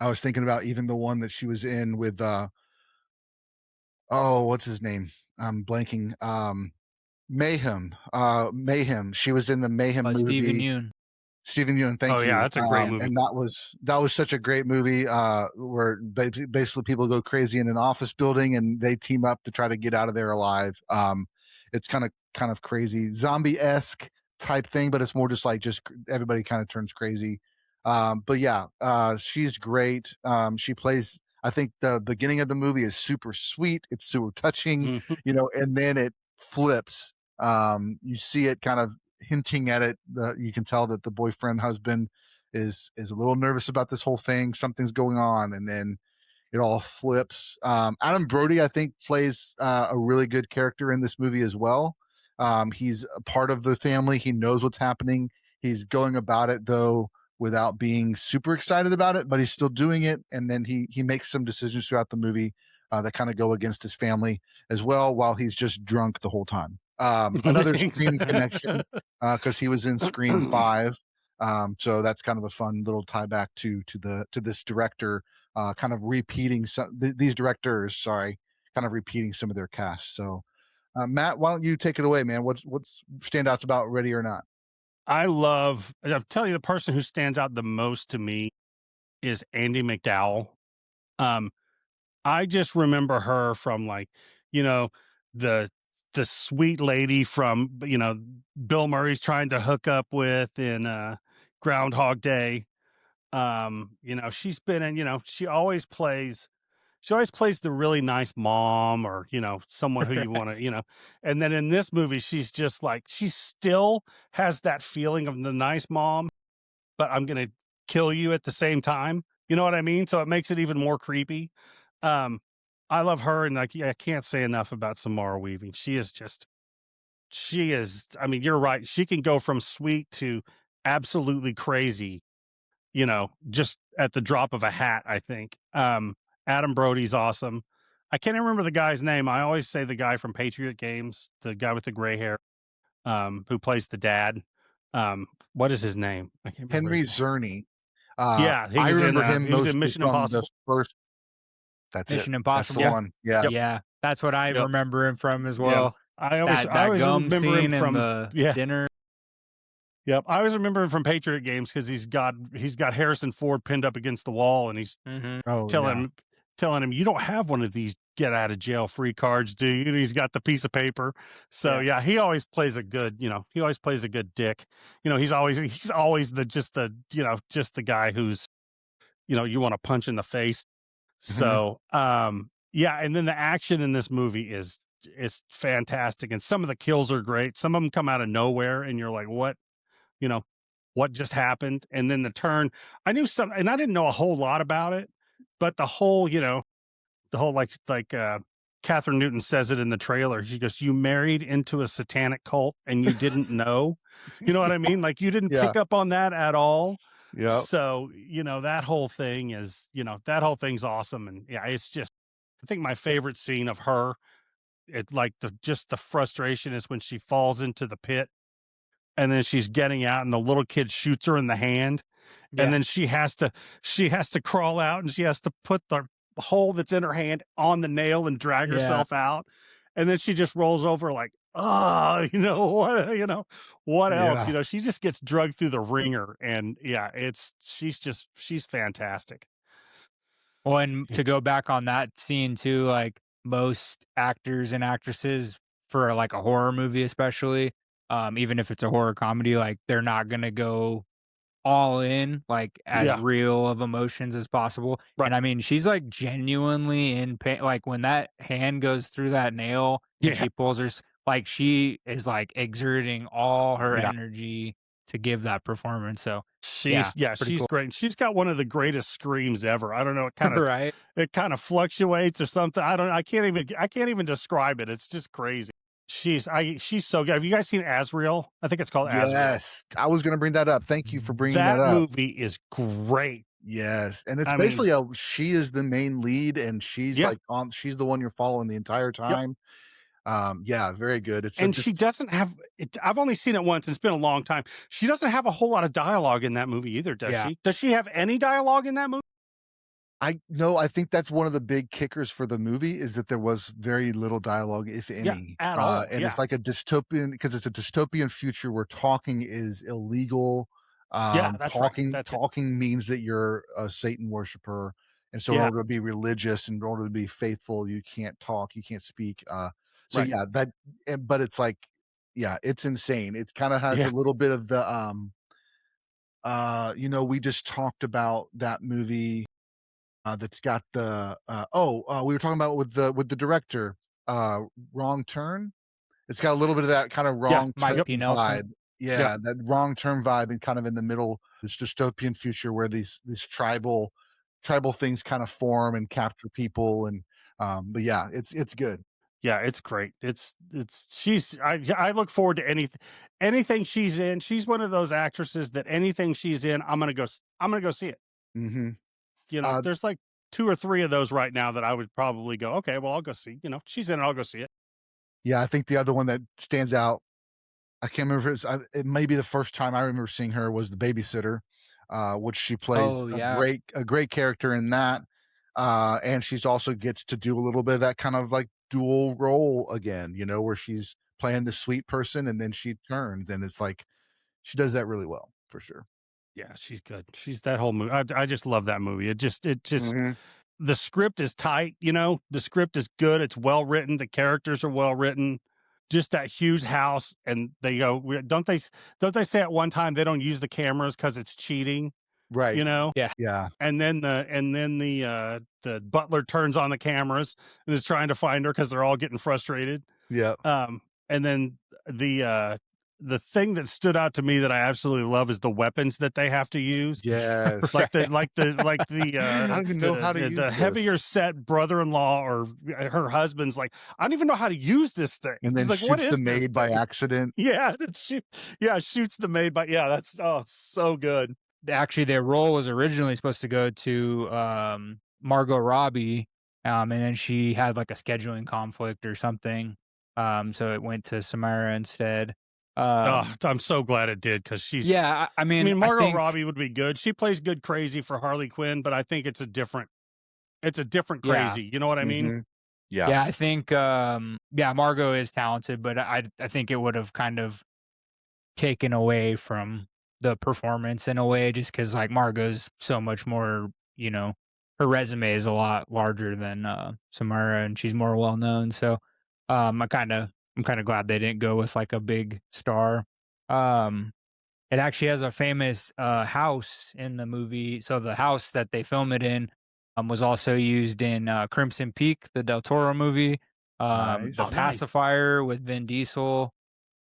was thinking about even the one that she was in with what's his name? I'm blanking. Mayhem. Mayhem. She was in the Mayhem movie. Stephen Yeun. Stephen Yeun, thank Oh you. yeah, that's a great movie. And that was such a great movie where basically people go crazy in an office building and they team up to try to get out of there alive. It's kind of crazy, zombie-esque type thing, but it's more just everybody kind of turns crazy. But yeah, she's great. She plays. I think the beginning of the movie is super sweet. It's super touching, and then it flips. You see it kind of hinting at it. You can tell that the boyfriend husband is a little nervous about this whole thing. Something's going on, and then it all flips. Adam Brody, I think, plays a really good character in this movie as well. He's a part of the family. He knows what's happening. He's going about it though without being super excited about it, but he's still doing it. And then he makes some decisions throughout the movie that kind of go against his family as well, while he's just drunk the whole time. Another Scream connection because he was in Scream 5. So that's kind of a fun little tie back to this director, kind of repeating these directors, kind of repeating some of their cast. So Matt, why don't you take it away, man? What's standouts about Ready or Not? I'll tell you, the person who stands out the most to me is Andie MacDowell. I just remember her from the sweet lady from Bill Murray's trying to hook up with in Groundhog Day. She's been in, she always plays the really nice mom, or someone who you want to, and then in this movie she's just she still has that feeling of the nice mom, but I'm gonna kill you at the same time, you know what I mean? So it makes it even more creepy. I love her, and I can't say enough about Samara Weaving. She is, I mean, you're right, she can go from sweet to absolutely crazy, just at the drop of a hat, I think. Adam Brody's awesome. I can't even remember the guy's name. I always say the guy from Patriot Games, the guy with the gray hair, who plays the dad. What is his name? I can't remember. Henry Czerny. Yeah, I remember him he was most in Mission from Impossible. the first. That's Mission it. Impossible. That's the one. Yeah. Yeah, that's what I remember him from as well. I That always gum remember him scene from and the dinner. Yep, I always remember him from Patriot Games because he's got Harrison Ford pinned up against the wall, and he's telling him, "You don't have one of these get out of jail free cards, do you?" And he's got the piece of paper. So yeah, he always plays a good, he always plays a good dick. He's always the guy who's, you want to punch in the face. So yeah, and then the action in this movie is fantastic, and some of the kills are great. Some of them come out of nowhere, and you're like, what? What just happened? And then the turn, I knew some, and I didn't know a whole lot about it, but the whole Katherine Newton says it in the trailer. She goes, "You married into a satanic cult and you didn't know." You know what I mean? Like, you didn't pick up on that at all. Yeah. So, that whole thing is, that whole thing's awesome. And yeah, it's just, I think my favorite scene of her, the frustration is when she falls into the pit. And then she's getting out, and the little kid shoots her in the hand, and then she has to crawl out, and she has to put the hole that's in her hand on the nail and drag herself out, and then she just rolls over like, what else? She just gets drugged through the ringer, and she's fantastic. Well, and to go back on that scene too, like most actors and actresses for like a horror movie, especially. Even if it's a horror comedy, like they're not gonna go all in, like as real of emotions as possible. Right. And I mean, she's like genuinely in pain. Like when that hand goes through that nail and she pulls her, like she is like exerting all her energy to give that perforance. So she's cool. great. And she's got one of the greatest screams ever. I don't know. It kind of it kind of fluctuates or something. I can't even describe it. It's just crazy. She's so good. Have you guys seen Azrael? I think it's called Azrael. Yes, I was going to bring that up. Thank you for bringing that up. That movie is great. Yes, and it's she is the main lead, and she's she's the one you're following the entire time. Very good. She doesn't have it. I've only seen it once. It's been a long time. She doesn't have a whole lot of dialogue in that movie either, does she? Does she have any dialogue in that movie? I think that's one of the big kickers for the movie is that there was very little dialogue, if any, at all. And it's like a dystopian, because it's a dystopian future where talking is illegal. Yeah, that's right. That's it. Talking means that you're a Satan worshiper, and so in Yeah. order to be religious, in order to be faithful, you can't talk, you can't speak. So Right. yeah, but it's like, yeah, it's insane. It kind of has Yeah. a little bit of the we just talked about that movie that's got the we were talking about with the director, Wrong Turn. It's got a little bit of that kind of Yeah. Wrong Mike Turn P. Nelson. vibe. Yeah, that Wrong Turn vibe, and kind of in the middle, this dystopian future where these tribal things kind of form and capture people, and but yeah, it's good. Yeah, it's great. I look forward to anything she's in. She's one of those actresses that anything she's in, I'm gonna go see it. Mm-hmm. There's like 2 or 3 of those right now that I would probably go, okay, well, I'll go see. She's in it, I'll go see it. Yeah, I think the other one that stands out, I can't remember if it may be the first time I remember seeing her, was The Babysitter, which she plays Oh, yeah. a great character in that. And she's also gets to do a little bit of that kind of like dual role again, where she's playing the sweet person and then she turns, and it's like she does that really well for sure. Yeah, she's good. She's that whole movie. I just love that movie. It just Mhm. the script is tight, the script is good. It's well written. The characters are well written. Just that huge house, and they go, don't they say at one time they don't use the cameras because it's cheating, Right. Yeah. Yeah. and then the butler turns on the cameras and is trying to find her because they're all getting frustrated. Yeah. And then the thing that stood out to me that I absolutely love is the weapons that they have to use. Yes. Like the I don't even know how to use the this. heavier set brother-in-law or her husband's like, I don't even know how to use this thing. And then He's like, shoots what is the this maid by thing? accident. Yeah, shoots the maid by that's so good. Actually, their role was originally supposed to go to Margot Robbie, and then she had like a scheduling conflict or something, so it went to Samara instead. I'm so glad it did, because she's Yeah, I mean, Margot think, Robbie would be good. She plays good crazy for Harley Quinn, but I think it's a different Yeah. crazy. You know what I mean? Mhm. Yeah. Yeah, I think Margot is talented, but I think it would have kind of taken away from the performance in a way, just because like Margot's so much more, her resume is a lot larger than Samara, and she's more well known. So I'm kind of glad they didn't go with like a big star. It actually has a famous house in the movie. So the house that they film it in was also used in Crimson Peak, the Del Toro movie, Nice. the Oh, nice. pacifier with Vin Diesel,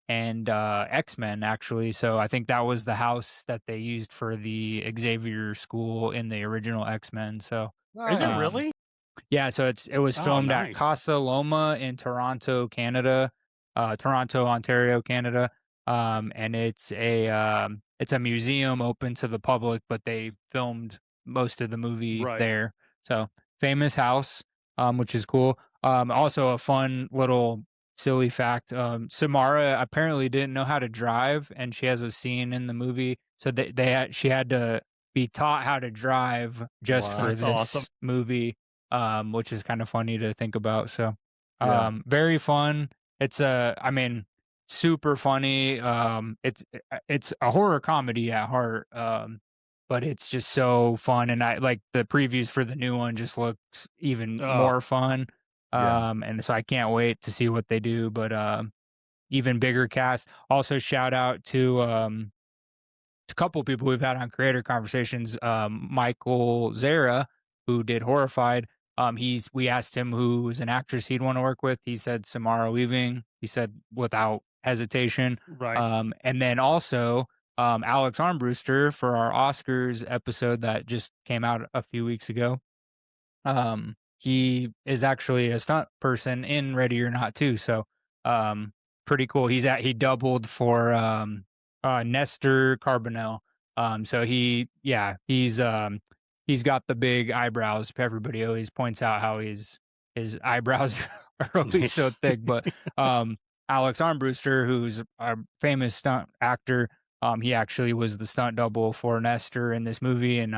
and X-Men, actually. So I think that was the house that they used for the Xavier School in the original X-Men. So Is it Um, really? yeah, so it was Oh, filmed at nice. Casa Loma in Toronto, Canada, Toronto, Ontario, Canada. And it's a museum open to the public, but they filmed most of the movie Right. there. So famous house, which is cool. Also a fun little silly fact. Samara apparently didn't know how to drive, and she has a scene in the movie. So she had to be taught how to drive just Wow. for That's this awesome. movie, which is kind of funny to think about. So, Yeah. very fun. It's super funny. It's a horror comedy at heart. But it's just so fun, and I like the previews for the new one. Just looks even more fun. Yeah. And so I can't wait to see what they do. But even bigger cast. Also, shout out to a couple of people we've had on creator conversations. Michael Zara, who did Horrified. We asked him who was an actress he'd want to work with. He said Samara Weaving. He said without hesitation. Right. And then also Alex Armbruster for our Oscars episode that just came out a few weeks ago. He is actually a stunt person in Ready or Not too. So pretty cool. He doubled for Nestor Carbonell. So he's got the big eyebrows. Everybody always points out how his eyebrows are always so thick. But Alex Armbruster, who's a famous stunt actor, he actually was the stunt double for Nestor in this movie, and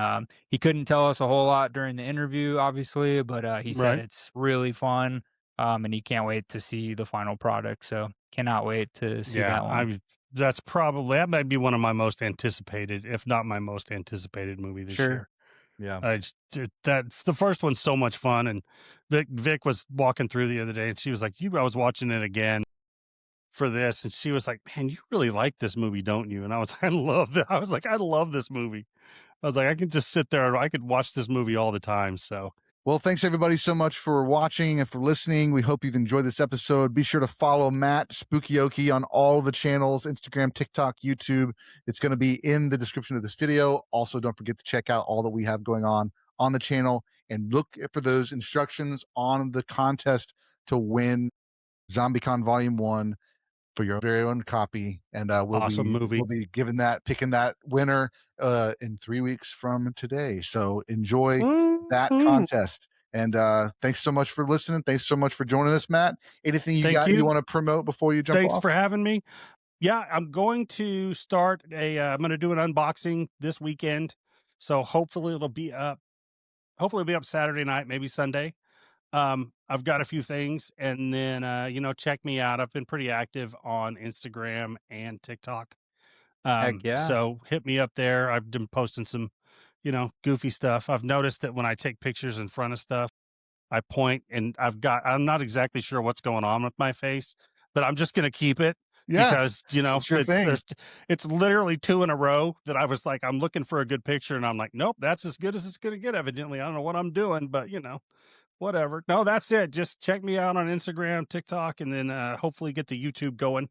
he couldn't tell us a whole lot during the interview, obviously, but he said Right. it's really fun, and he can't wait to see the final product. So cannot wait to see that one. that might be one of my most anticipated, if not my most anticipated movie this year. Yeah. The first one's so much fun, and Vic was walking through the other day, and she was like, I was watching it again for this, and she was like, man, you really like this movie, don't you? And I was, I love this movie. I was like, I could just sit there and I could watch this movie all the time. So, well, thanks everybody so much for watching and for listening. We hope you've enjoyed this episode. Be sure to follow Matt Spookie Okie on all the channels, Instagram, TikTok, YouTube. It's going to be in the description of this video. Also, don't forget to check out all that we have going on the channel and look for those instructions on the contest to win ZombieCON Volume 1 for your very own copy. And we'll be picking that winner in 3 weeks from today. So enjoy that contest. And thanks so much for listening. Thanks so much for joining us, Matt. Anything you want to promote before you jump off? Thanks for having me. Yeah, I'm going to start I'm going to do an unboxing this weekend. So hopefully it'll be up Saturday night, maybe Sunday. I've got a few things, and then, check me out. I've been pretty active on Instagram and TikTok. Heck yeah. So hit me up there. I've been posting some, goofy stuff. I've noticed that when I take pictures in front of stuff, I point, and I'm not exactly sure what's going on with my face, but I'm just going to keep it. Yeah, because, it's literally 2 in a row that I was like, I'm looking for a good picture, and I'm like, nope, that's as good as it's going to get, evidently. I don't know what I'm doing, but, whatever. No, that's it. Just check me out on Instagram, TikTok, and then hopefully get the YouTube going.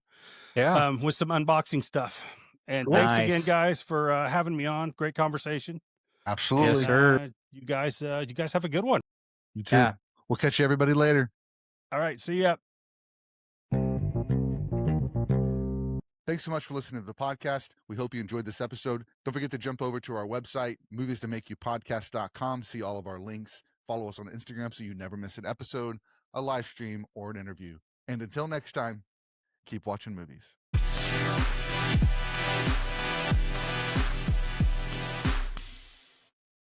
Yeah. With some unboxing stuff. And thanks again, guys, for having me on. Great conversation. Absolutely. Yes, sir. You guys have a good one. You too. Yeah. We'll catch you everybody later. All right. See ya. Thanks so much for listening to the podcast. We hope you enjoyed this episode. Don't forget to jump over to our website, moviesthatmakeyoupodcast.com. See all of our links. Follow us on Instagram so you never miss an episode, a live stream, or an interview. And until next time, keep watching movies.